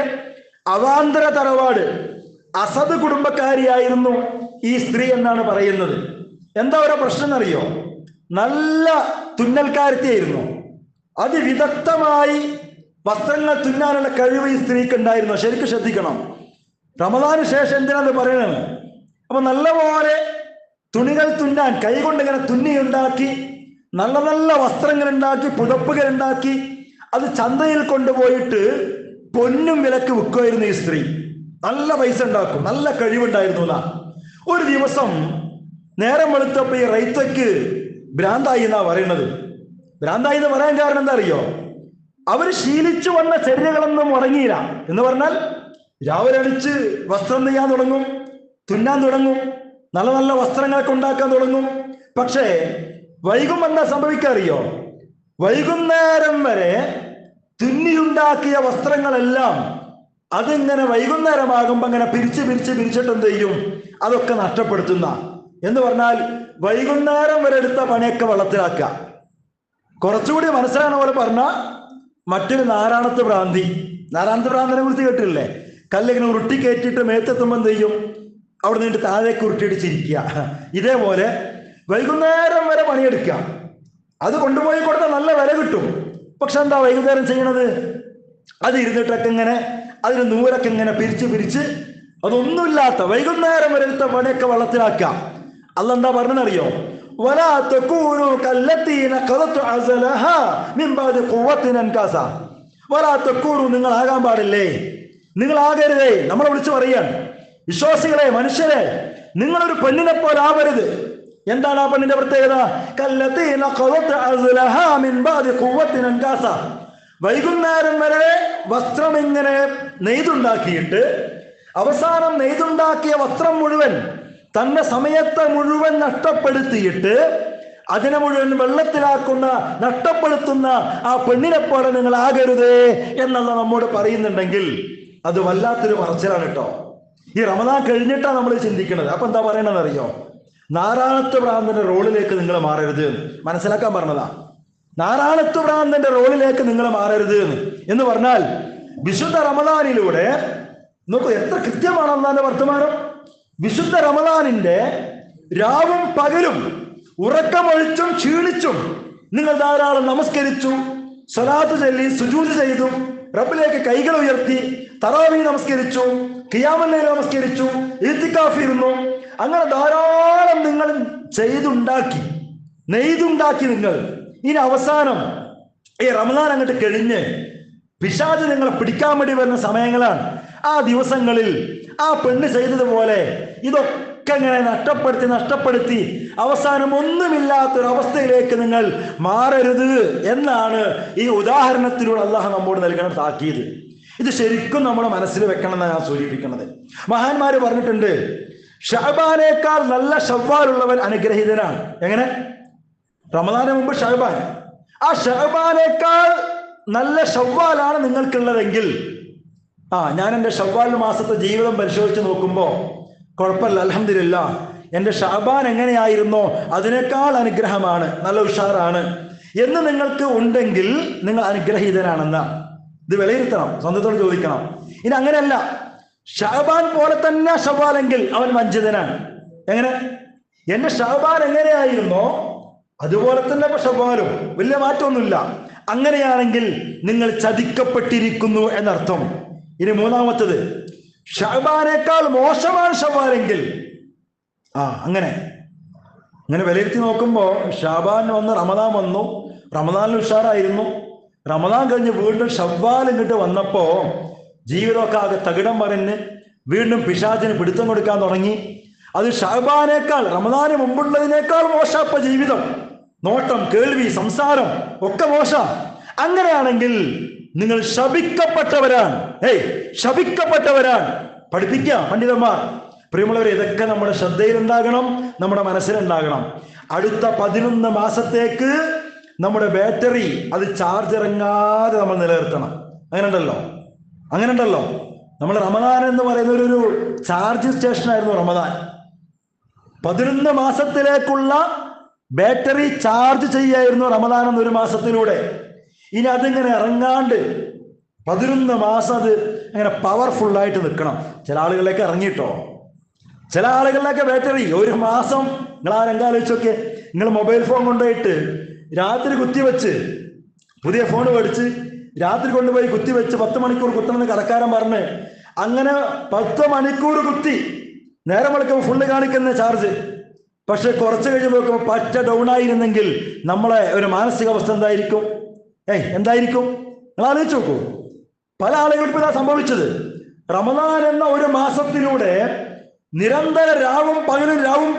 അവാന്തര തറവാട്. അസദ് കുടുംബക്കാരിയായിരുന്നു ഈ സ്ത്രീ എന്നാണ് പറയുന്നത്. എന്താ ഒരു പ്രശ്നം എന്നറിയോ? നല്ല തുന്നൽക്കാരത്തിയായിരുന്നു. അതിവിദഗ്ധമായി വസ്ത്രങ്ങൾ തുന്നാനുള്ള കഴിവ് ഈ സ്ത്രീക്ക് ഉണ്ടായിരുന്നു. ശരിക്കും ശ്രദ്ധിക്കണം. റമദാന് ശേഷം എന്തിനാന്ന് പറയുന്നത്? അപ്പൊ നല്ലപോലെ തുണികൾ തുന്നാൻ കൈകൊണ്ട് ഇങ്ങനെ തുന്നി ഉണ്ടാക്കി നല്ല നല്ല വസ്ത്രങ്ങൾ ഉണ്ടാക്കി പുതപ്പുകൾ ഉണ്ടാക്കി അത് ചന്തയിൽ കൊണ്ടുപോയിട്ട് പൊന്നും വിലക്ക് വിൽക്കുമായിരുന്നു ഈ സ്ത്രീ. നല്ല പൈസ ഉണ്ടാക്കും, നല്ല കഴിവുണ്ടായിരുന്നു എന്നാ. ഒരു ദിവസം നേരം വെളുത്തപ്പോ ഈ റൈത്തക്ക് ഭ്രാന്തായി എന്നാ പറയുന്നത്. ഭ്രാന്തായി എന്ന് പറയാൻ കാരണം എന്താ അറിയോ? അവർ ശീലിച്ചു വന്ന ചര്യകളൊന്നും മുടങ്ങിയില്ല. എന്ന് പറഞ്ഞാൽ രാവിലെ അടിച്ച് വസ്ത്രം നെയ്യാൻ തുടങ്ങും, തുന്നാൻ തുടങ്ങും, നല്ല നല്ല വസ്ത്രങ്ങളൊക്കെ ഉണ്ടാക്കാൻ തുടങ്ങും. പക്ഷേ വൈകും എന്താ സംഭവിക്കാറിയോ? വൈകുന്നേരം വരെ തുന്നിയുണ്ടാക്കിയ വസ്ത്രങ്ങളെല്ലാം അതിങ്ങനെ വൈകുന്നേരമാകുമ്പോ അങ്ങനെ പിരിച്ചിട്ട് എന്ത് ചെയ്യും? അതൊക്കെ നഷ്ടപ്പെടുത്തുന്ന. എന്ന് പറഞ്ഞാൽ വൈകുന്നേരം വരെ എടുത്ത പണിയൊക്കെ വെള്ളത്തിലാക്കുക. കുറച്ചുകൂടി മനസ്സിലാകുന്ന പോലെ പറഞ്ഞ മറ്റൊരു നാരായണത്ത് ഭ്രാന്തി. നാരായണത്ത് ഭ്രാന്തിനെ കുറിച്ച് കേട്ടില്ലേ? കല്ലിങ്ങനെ ഉരുട്ടി കയറ്റിയിട്ട് മേത്തെത്തുമ്പോൾ എന്ത് ചെയ്യും? അവിടെ നിന്നിട്ട് താഴേക്ക് ഉരുട്ടിയിട്ട് ചിരിക്കുക. ഇതേപോലെ വൈകുന്നേരം വരെ പണിയെടുക്കുക. അത് കൊണ്ടുപോയി കൊടുത്താൽ നല്ല വില കിട്ടും. പക്ഷെ എന്താ വൈകുന്നേരം ചെയ്യണത്? അത് ഇരുന്നിട്ടൊക്കെ ഇങ്ങനെ അതിന് നൂലൊക്കെ ഇങ്ങനെ പിരിച്ച് അതൊന്നുമില്ലാത്ത വൈകുന്നേരം വരെ എടുത്ത പണിയൊക്കെ വെള്ളത്തിലാക്കുക. അതെന്താ പറഞ്ഞറിയോ? വലാ തകൂനു കല്ലതീന ഖദതു അസലഹാ മിൻ ബഅദി ഖുവത്തിൻ അൻകാസ. വലാ തകൂനു, നിങ്ങൾ ആകാൻ പാടില്ലേ, നിങ്ങൾ ആകരുതേ. നമ്മളെ വിളിച്ചു പറയാൻ, വിശ്വാസികളെ, മനുഷ്യരെ, നിങ്ങളൊരു പെണ്ണിനെ പോലെ ആവരുത്. എന്താണ് ആ പെണ്ണിന്റെ പ്രത്യേകത? കല്ലതീന ഖദതു അസലഹാ മിൻ ബഅദി ഖുവത്തിൻ അൻകാസ. വൈകുന്നേരം വരെ വസ്ത്രം ഇങ്ങനെ നെയ്തുണ്ടാക്കിയിട്ട് അവസാനം നെയ്തുണ്ടാക്കിയ വസ്ത്രം മുഴുവൻ തന്റെ സമയത്തെ മുഴുവൻ നഷ്ടപ്പെടുത്തിയിട്ട് അതിനെ മുഴുവൻ വെള്ളത്തിലാക്കുന്ന നഷ്ടപ്പെടുത്തുന്ന ആ പെണ്ണിനെ പോലെ നിങ്ങൾ ആകരുതേ എന്നുള്ള നമ്മോട് പറയുന്നുണ്ടെങ്കിൽ അത് വല്ലാത്തൊരു പറച്ചിലാണ് കേട്ടോ. ഈ റമദാൻ കഴിഞ്ഞിട്ടാണ് നമ്മൾ ചിന്തിക്കുന്നത്. അപ്പൊ എന്താ പറയണത് അറിയോ? നാരായണത്വ ഭ്രാന്തന്റെ റോളിലേക്ക് നിങ്ങൾ മാറരുത് മനസ്സിലാക്കാൻ പറഞ്ഞതാ. നാരായണത്വ ഭ്രാന്തന്റെ റോളിലേക്ക് നിങ്ങൾ മാറരുത് എന്ന് പറഞ്ഞാൽ വിശുദ്ധ റമദാനിലൂടെ നോക്കൂ എത്ര കൃത്യമാണ് അല്ലാഹുവിന്റെ വർത്തമാനം. വിശുദ്ധ റമദാനിന്റെ രാവും പകലും ഉറക്കമൊഴിച്ചും ക്ഷീണിച്ചും നിങ്ങൾ ധാരാളം നമസ്കരിച്ചു, സ്വലാത്ത് ചൊല്ലി, സുജൂദ് ചെയ്തു, റബ്ബിലേക്ക് കൈകൾ ഉയർത്തി, തറാവീഹ് നമസ്കരിച്ചു, ഖിയാമുൽ ലൈൽ നമസ്കരിച്ചു, ഇത്തികാഫ് ഇരുന്നു. അങ്ങനെ ധാരാളം നിങ്ങൾ നെയ്തുണ്ടാക്കി നിങ്ങൾ. ഇനി അവസാനം ഈ റമദാൻ അങ്ങോട്ട് കഴിഞ്ഞ് പിശാച് നിങ്ങളെ പിടിക്കാൻ വേണ്ടി വരുന്ന സമയങ്ങളാണ്. ആ ദിവസങ്ങളിൽ ആ പെണ്ണ് ചെയ്തതുപോലെ ഇതൊക്കെ ഇങ്ങനെ നഷ്ടപ്പെടുത്തി അവസാനം ഒന്നുമില്ലാത്തൊരവസ്ഥയിലേക്ക് നിങ്ങൾ മാറരുത് എന്നാണ് ഈ ഉദാഹരണത്തിലൂടെ അള്ളാഹു നമ്മോട് നൽകുന്ന താക്കീത്. ഇത് ശരിക്കും നമ്മുടെ മനസ്സിൽ വെക്കണം എന്നാണ് ഞാൻ സൂചിപ്പിക്കുന്നത്. മഹാന്മാര് പറഞ്ഞിട്ടുണ്ട്, ഷഅബാനേക്കാൾ നല്ല ശവ്വാലുള്ളവൻ അനുഗ്രഹീതനാണ്. എങ്ങനെ? റമദാന് മുമ്പ് ഷഅബാൻ, ആ ഷഅബാനേക്കാൾ നല്ല ശവ്വാലാണ് നിങ്ങൾക്കുള്ളതെങ്കിൽ ഞാൻ എൻ്റെ ഷവ്വാൽ മാസത്തെ ജീവിതം പരിശോധിച്ച് നോക്കുമ്പോൾ കുഴപ്പമില്ല, അൽഹംദുലില്ലാ, എൻ്റെ ഷഅബാൻ എങ്ങനെയായിരുന്നോ അതിനേക്കാൾ അനുഗ്രഹമാണ്, നല്ല ഉഷാറാണ് എന്ന് നിങ്ങൾക്ക് ഉണ്ടെങ്കിൽ നിങ്ങൾ അനുഗ്രഹീതനാണെന്ന ഇത് വിലയിരുത്തണം, സ്വന്തത്തോട് ചോദിക്കണം. ഇനി അങ്ങനെയല്ല, ഷഅബാൻ പോലെ തന്നെ ഷവ്വാലെങ്കിൽ അവൻ വഞ്ചിതനാണ്. എങ്ങനെ? എൻ്റെ ഷഅബാൻ എങ്ങനെയായിരുന്നോ അതുപോലെ തന്നെ ഷവ്വാലും, വലിയ മാറ്റമൊന്നുമില്ല. അങ്ങനെയാണെങ്കിൽ നിങ്ങൾ ചതിക്കപ്പെട്ടിരിക്കുന്നു എന്നർത്ഥം. ഇനി മൂന്നാമത്തത്, ഷഅബാനേക്കാൾ മോശമാണ് ഷവ്വാലെങ്കിൽ അങ്ങനെ വിലയിരുത്തി നോക്കുമ്പോൾ ഷഅബാൻ വന്ന് റമദാൻ വന്നു, റമദാനിൽ ഉഷാറായിരുന്നു. റമദാൻ കഴിഞ്ഞ് വീണ്ടും ഷവ്വാൽ ഇങ്ങോട്ട് വന്നപ്പോ ജീവിതമൊക്കെ ആകെ തകിടം പറഞ്ഞ് വീണ്ടും പിശാചിന് പിടുത്തം കൊടുക്കാൻ തുടങ്ങി. അത് ഷഅബാനേക്കാൾ, റമദാന് മുമ്പുള്ളതിനേക്കാൾ മോശപ്പ ജീവിതം, നോട്ടം, കേൾവി, സംസാരം ഒക്കെ മോശം. അങ്ങനെയാണെങ്കിൽ നിങ്ങൾ ശപിക്കപ്പെട്ടവരാണ്. ശപിക്കപ്പെട്ടവരാണ്. പഠിപ്പിക്കുക പണ്ഡിതന്മാർ. പ്രിയമുള്ളവരെ, ഇതൊക്കെ നമ്മുടെ ശ്രദ്ധയിലുണ്ടാകണം, നമ്മുടെ മനസ്സിലുണ്ടാകണം. അടുത്ത 11 മാസത്തേക്ക് നമ്മുടെ ബാറ്ററി അത് ചാർജ് ഇറങ്ങാതെ നമ്മൾ നിലനിർത്തണം. അങ്ങനെ ഉണ്ടല്ലോ. നമ്മൾ റമദാൻ എന്ന് പറയുന്ന ഒരു ചാർജ് സ്റ്റേഷൻ ആയിരുന്നു റമദാൻ. 11 മാസത്തിലേക്കുള്ള ബാറ്ററി ചാർജ് ചെയ്യായിരുന്നു റമദാൻ എന്നൊരു മാസത്തിലൂടെ. ഇനി അതിങ്ങനെ ഇറങ്ങാണ്ട് 11 മാസം അത് അങ്ങനെ പവർഫുള്ളായിട്ട് നിൽക്കണം. ചില ആളുകളിലേക്ക് ഇറങ്ങിയിട്ടോ, ചില ആളുകളിലൊക്കെ ബാറ്ററി 1 മാസം. നിങ്ങൾ ആ രംഗാലോചിച്ചൊക്കെ, നിങ്ങൾ മൊബൈൽ ഫോൺ കൊണ്ടുപോയിട്ട് രാത്രി കുത്തിവെച്ച്, പുതിയ ഫോൺ മേടിച്ച് രാത്രി കൊണ്ടുപോയി കുത്തിവെച്ച് 10 മണിക്കൂർ കുത്തണമെന്ന് കടക്കാരൻ പറഞ്ഞ്, അങ്ങനെ 10 മണിക്കൂർ കുത്തി നേരം വെളുക്കുമ്പോൾ ഫുള്ള് കാണിക്കുന്ന ചാർജ്. പക്ഷെ കുറച്ച് കഴിഞ്ഞ് നോക്കുമ്പോൾ പറ്റ ഡൗൺ ആയിരുന്നെങ്കിൽ നമ്മളെ ഒരു മാനസികാവസ്ഥ എന്തായിരിക്കും? എന്തായിരിക്കും? നിങ്ങൾ ആലോചിച്ച് നോക്കൂ. പല ആളുകൾക്കും ഇതാ സംഭവിച്ചത്. റമദാൻ എന്ന ഒരു മാസത്തിലൂടെ നിരന്തര രാവും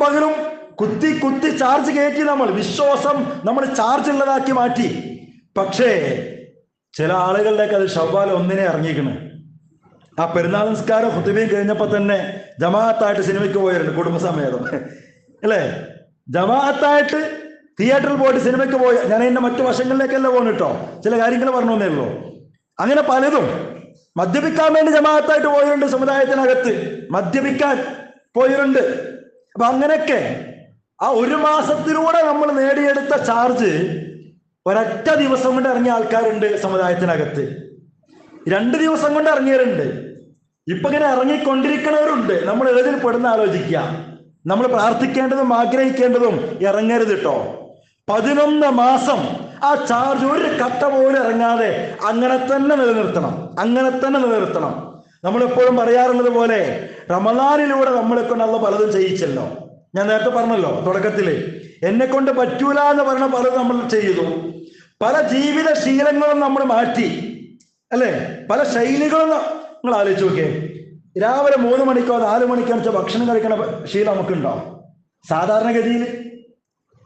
പകലും കുത്തി കുത്തി ചാർജ് കയറ്റി നമ്മൾ വിശ്വാസം നമ്മൾ ചാർജ് ഉള്ളതാക്കി മാറ്റി. പക്ഷേ ചില ആളുകളിലേക്ക് അത് ശവ്വാൽ 1 ഇറങ്ങിയിരിക്കണ്. ആ പെരുന്നാൾ നിസ്കാരം ഖുതുബയും കഴിഞ്ഞപ്പോൾ തന്നെ ജമാഅത്തായിട്ട് സിനിമയ്ക്ക് പോയിരുന്നു, കുടുംബസമേതം അല്ലേ? ജമാഅത്തായിട്ട് തിയേറ്ററിൽ പോയിട്ട് സിനിമയ്ക്ക് പോയി. ഞാൻ അതിന്റെ മറ്റു വശങ്ങളിലേക്കല്ല പോകുന്നു കേട്ടോ, ചില കാര്യങ്ങൾ പറഞ്ഞു തന്നേ ഉള്ളൂ. അങ്ങനെ പലതും മദ്യപിക്കാൻ വേണ്ടി ജമാഅത്തായിട്ട് പോയിട്ടുണ്ട്, സമുദായത്തിനകത്ത് മദ്യപിക്കാൻ പോയിട്ടുണ്ട്. അപ്പൊ അങ്ങനെയൊക്കെ ആ 1 മാസത്തിലൂടെ നമ്മൾ നേടിയെടുത്ത ചാർജ് ഒരൊറ്റ ദിവസം കൊണ്ട് ഇറങ്ങിയ ആൾക്കാരുണ്ട് സമുദായത്തിനകത്ത്. 2 ദിവസം കൊണ്ട് ഇറങ്ങിയവരുണ്ട്. ഇപ്പൊ ഇങ്ങനെ ഇറങ്ങിക്കൊണ്ടിരിക്കുന്നവരുണ്ട്. നമ്മൾ ഏതിൽ പെടുന്ന ആലോചിക്കുക. നമ്മൾ പ്രാർത്ഥിക്കേണ്ടതും ആഗ്രഹിക്കേണ്ടതും ഇറങ്ങരുത് കേട്ടോ. 11 മാസം ആ ചാർജ് ഒരു കട്ട പോലും ഇറങ്ങാതെ അങ്ങനെ തന്നെ നിലനിർത്തണം. നമ്മളെപ്പോഴും പറയാറുള്ളത് പോലെ റമദാനിലൂടെ നമ്മളെ കൊണ്ട് അള്ളാഹു പലതും ചെയ്യിച്ചല്ലോ. ഞാൻ നേരത്തെ പറഞ്ഞല്ലോ തുടക്കത്തില്, എന്നെ കൊണ്ട് പറ്റൂല എന്ന് പറഞ്ഞ പലതും നമ്മൾ ചെയ്തു. പല ജീവിത ശീലങ്ങളും നമ്മൾ മാറ്റി, അല്ലെ? പല ശൈലികളും നിങ്ങൾ ആലോചിച്ച് നോക്കിയേ. രാവിലെ 3 മണിക്കോ 4 മണിക്കോ വെച്ചാൽ ഭക്ഷണം കഴിക്കണ ശീലം നമുക്കുണ്ടോ? സാധാരണഗതിയിൽ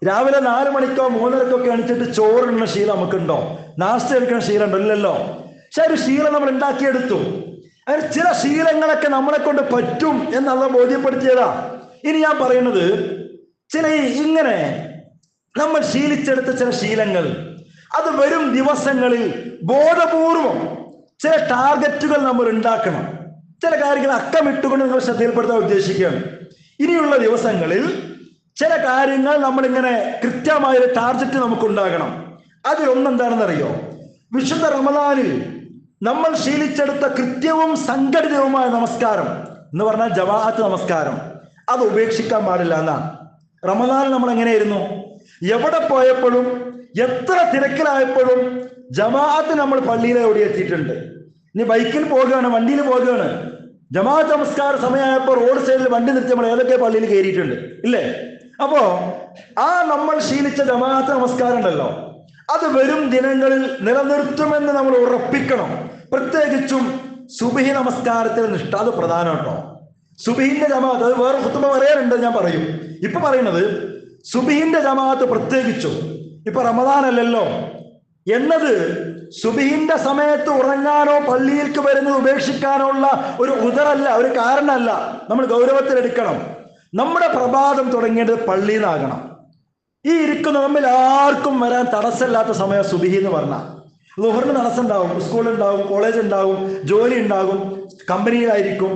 രാവിലെ 4 മണിക്കോ 3:30ക്കൊക്കെ എണിച്ചിട്ട് ചോറുണ്ണ ശീലം നമുക്കുണ്ടോ? നാസ്ത കഴിക്കുന്ന ശീലം ഉണ്ടോ? ഇല്ലല്ലോ. പക്ഷെ ഒരു ശീലം നമ്മൾ ഉണ്ടാക്കിയെടുത്തു. അതിന് ചില ശീലങ്ങളൊക്കെ നമ്മളെ കൊണ്ട് പറ്റും എന്നുള്ള ബോധ്യപ്പെടുത്തിയതാ. ഇനി ഞാൻ പറയുന്നത്, ചില ഇങ്ങനെ നമ്മൾ ശീലിച്ചെടുത്ത ചില ശീലങ്ങൾ, അത് വരും ദിവസങ്ങളിൽ ബോധപൂർവം ചില ടാർഗറ്റുകൾ നമ്മൾ ഉണ്ടാക്കണം. ചില കാര്യങ്ങൾ അക്കമിട്ടുകൊണ്ട് നിങ്ങൾ ശ്രദ്ധയിൽപ്പെടുത്താൻ ഉദ്ദേശിക്കുകയാണ്. ഇനിയുള്ള ദിവസങ്ങളിൽ ചില കാര്യങ്ങൾ നമ്മളിങ്ങനെ കൃത്യമായൊരു ടാർഗറ്റ് നമുക്കുണ്ടാകണം. അതിലൊന്നെന്താണെന്നറിയോ? വിശുദ്ധ റമദാനിൽ നമ്മൾ ശീലിച്ചെടുത്ത കൃത്യവും സംഘടിതവുമായ നമസ്കാരം എന്ന് പറഞ്ഞാൽ ജമാഅത്ത് നമസ്കാരം, അത് ഉപേക്ഷിക്കാൻ പാടില്ല എന്നാണ്. റമദാനിൽ നമ്മൾ എങ്ങനെയായിരുന്നു? എവിടെ പോയപ്പോഴും എത്ര തിരക്കിലായപ്പോഴും ജമാഅത്ത് നമ്മൾ പള്ളിയിലെ ഓടി എത്തിയിട്ടുണ്ട്. ഇനി ബൈക്കിൽ പോകുകയാണ്, വണ്ടിയിൽ പോകുകയാണ്, ജമാഅത്ത് നമസ്കാര സമയമായപ്പോൾ റോഡ് സൈഡിൽ വണ്ടി നിർത്തി നമ്മൾ ഏതൊക്കെ പള്ളിയിൽ കയറിയിട്ടുണ്ട്, ഇല്ലേ? അപ്പോ ആ നമ്മൾ ശീലിച്ച ജമാഅത്ത് നമസ്കാരം ഉണ്ടല്ലോ, അത് വരും ദിനങ്ങളിൽ നിലനിർത്തുമെന്ന് നമ്മൾ ഉറപ്പിക്കണം. പ്രത്യേകിച്ചും സുബ്ഹി നമസ്കാരത്തിന് നിഷ്ഠ, അത് പ്രധാനം കേട്ടോ. സുബ്ഹിന്റെ ജമാഅത്ത്, അത് വേറെ ഖുതുബ പറയാറുണ്ട്, ഞാൻ പറയും. ഇപ്പൊ പറയുന്നത് സുബ്ഹിന്റെ ജമാഅത്ത് പ്രത്യേകിച്ചും ഇപ്പൊ റമദാൻ അല്ലല്ലോ എന്നത് സുബ്ഹിന്റെ സമയത്ത് ഉറങ്ങാനോ പള്ളിയിലേക്ക് വരുന്നത് ഉപേക്ഷിക്കാനോ ഉള്ള ഒരു ഉദറല്ല, ഒരു കാരണമല്ല. നമ്മൾ ഗൗരവത്തിലെടുക്കണം. നമ്മുടെ പ്രഭാതം തുടങ്ങേണ്ടത് പള്ളിയിൽ നിന്നാകണം. ഈ ഇരിക്കുന്ന നമ്മിൽ ആർക്കും വരാൻ തടസ്സമില്ലാത്ത സമയം സുബ്ഹി എന്ന് പറഞ്ഞാൽ, ളുഹറിന് തടസ്സം ഉണ്ടാവും, സ്കൂളുണ്ടാവും, കോളേജ് ഉണ്ടാവും, ജോലി ഉണ്ടാകും, കമ്പനിയിലായിരിക്കും,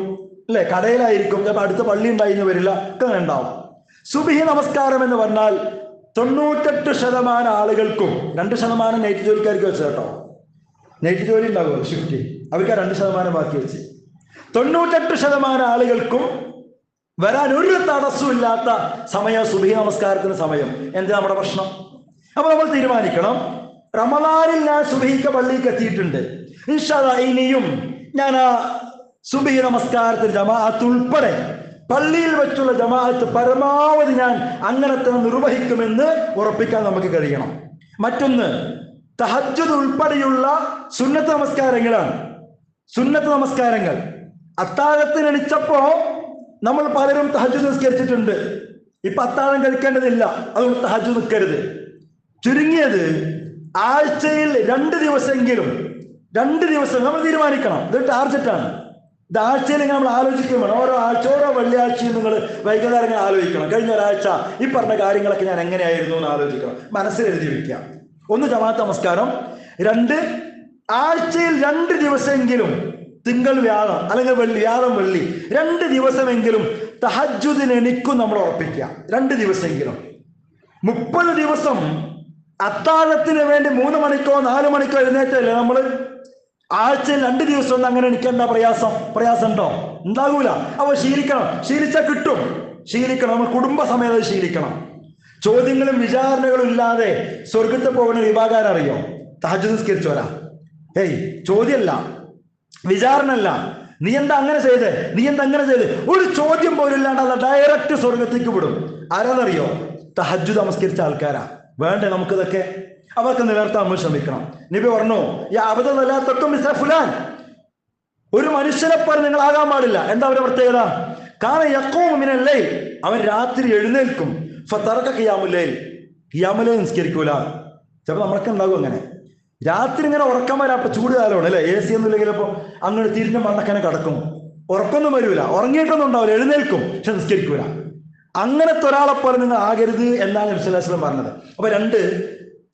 അല്ലെ, കടയിലായിരിക്കും, ചിലപ്പോൾ അടുത്ത പള്ളി ഉണ്ടായിന്ന് വരില്ല, ഒക്കെ അങ്ങനെ ഉണ്ടാവും. സുബ്ഹി നമസ്കാരം എന്ന് പറഞ്ഞാൽ 98% ആളുകൾക്കും, 2% നൈറ്റ് ജോലിക്കാർക്ക് വെച്ച് കേട്ടോ, നൈറ്റ് ജോലി ഉണ്ടാകുമല്ലോ ഷിഫ്റ്റ്, അവർക്ക് 2% ബാക്കി വെച്ച് 98% ആളുകൾക്കും വരാൻ ഒരു തടസ്സവും ഇല്ലാത്ത സമയം സുബ്ഹി നമസ്കാരത്തിന് സമയം. എന്താ നമ്മുടെ പ്രശ്നം? അപ്പൊ നമ്മൾ തീരുമാനിക്കണം, റമദാനിൽ ഞാൻ സുബ്ഹിക്ക് പള്ളിക്ക് എത്തിയിട്ടുണ്ട്, ഇൻഷാ അല്ലാഹ് ഇനിയും ഞാൻ ആ സുബ്ഹി നമസ്കാരത്തിന് ജമാഅത്ത് ഉൾപ്പെടെ പള്ളിയിൽ വെച്ചുള്ള ജമാഅത്ത് പരമാവധി ഞാൻ അങ്ങനെ തന്നെ നിർവഹിക്കുമെന്ന് ഉറപ്പിക്കാൻ നമുക്ക് കഴിയണം. മറ്റൊന്ന്, തഹജ്ജുദ് ഉൾപ്പെടെയുള്ള സുന്നത്ത് നമസ്കാരങ്ങളാണ്. സുന്നത്ത് നമസ്കാരങ്ങൾ അത്താഴത്തിന് എണിച്ചപ്പോ നമ്മൾ പലരും തഹജ്ജുദ് നിസ്കരിച്ചിട്ടുണ്ട്. ഇപ്പൊ അത്താഴം കഴിക്കേണ്ടതില്ല, അതുകൊണ്ട് തഹജ്ജുദ് നിൽക്കരുത്. ചുരുങ്ങിയത് ആഴ്ചയിൽ 2 ദിവസമെങ്കിലും, 2 ദിവസം നമ്മൾ തീരുമാനിക്കണം. ഇതൊരു ടാർജറ്റാണ്. ഇത് ആഴ്ചയിൽ നമ്മൾ ആലോചിക്കുകയും വേണം. ഓരോ ആഴ്ച, ഓരോ വെള്ളിയാഴ്ചയും നിങ്ങൾ വൈകുന്നേരം ഇങ്ങനെ ആലോചിക്കണം, കഴിഞ്ഞ ഒരാഴ്ച ഈ പറഞ്ഞ കാര്യങ്ങളൊക്കെ ഞാൻ എങ്ങനെയായിരുന്നു എന്ന് ആലോചിക്കണം, മനസ്സിൽ എഴുതി വെക്കാം. 1 ജമാഅത്ത് നമസ്കാരം, 2 ആഴ്ചയിൽ 2 ദിവസമെങ്കിലും, തിങ്കൾ വ്യാഴം അല്ലെങ്കിൽ വ്യാഴം വെള്ളി 2 ദിവസമെങ്കിലും തഹജ്ജുദിന് എണിക്കും നമ്മൾ ഉറപ്പിക്കുക. 2 ദിവസമെങ്കിലും. 30 ദിവസം അത്താഴത്തിന് വേണ്ടി 3 മണിക്കോ 4 മണിക്കോ എഴുന്നേറ്റല്ലേ നമ്മൾ? ആഴ്ചയിൽ 2 ദിവസം ഒന്നും അങ്ങനെ എണിക്കേണ്ട പ്രയാസം ഉണ്ടോ? ഉണ്ടാകൂല. അപ്പൊ ശീലിക്കണം. ശീലിച്ചാൽ കിട്ടും. ശീലിക്കണം. നമ്മൾ കുടുംബസമേതം ശീലിക്കണം. ചോദ്യങ്ങളും വിചാരണകളും ഇല്ലാതെ സ്വർഗത്തിൽ പോകുന്ന വിഭാഗം അറിയോ? തഹജ്ജുദ് നിസ്കരിച്ചോരാ. ചോദ്യമല്ല, വിചാരണല്ല. നീ എന്താ അങ്ങനെ ചെയ്ത്, നീ എന്താ അങ്ങനെ ചെയ്ത്, ഒരു ചോദ്യം പോലും ഇല്ലാണ്ട് അത് ഡയറക്റ്റ് സ്വർഗത്തേക്ക് വിടും. ആരാന്നറിയോ? തഹജ്ജുദ് നമസ്കരിച്ച ആൾക്കാരാ. വേണ്ടേ നമുക്കിതൊക്കെ? അവർക്ക് നിലനിർത്താൻ നമ്മൾ ശ്രമിക്കണം. നബി പറഞ്ഞു, ഫുലാൻ, ഒരു മനുഷ്യനെ പോലെ നിങ്ങൾ ആകാൻ പാടില്ല. എന്താ അവരുടെ പ്രത്യേകത? കാനയഖൂമിനല്ലേ, അവൻ രാത്രി എഴുന്നേൽക്കും. ഖിയാമുൽ ലൈൽ നിസ്കരിക്കൂല. ചിലപ്പോൾ നമ്മളൊക്കെ ഉണ്ടാകും അങ്ങനെ. രാത്രി ഇങ്ങനെ ഉറക്കം വരാം. അപ്പൊ ചൂട് കാലമാണ് അല്ലെ, AC ഒന്നും ഇല്ലെങ്കിൽ ഇപ്പൊ അങ്ങനെ തിരിഞ്ഞ മണ്ണക്കനെ കിടക്കും. ഉറക്കൊന്നും വരൂല, ഉറങ്ങിയിട്ടൊന്നും ഉണ്ടാവില്ല, എഴുന്നേൽക്കും, പക്ഷെ നിസ്കരിക്കൂല. അങ്ങനത്തെ ഒരാളെ പോലെ നിങ്ങൾ ആകരുത് എന്നാണ് നബി സല്ലല്ലാഹു അലൈഹി വസല്ലം പറഞ്ഞത്. അപ്പൊ 2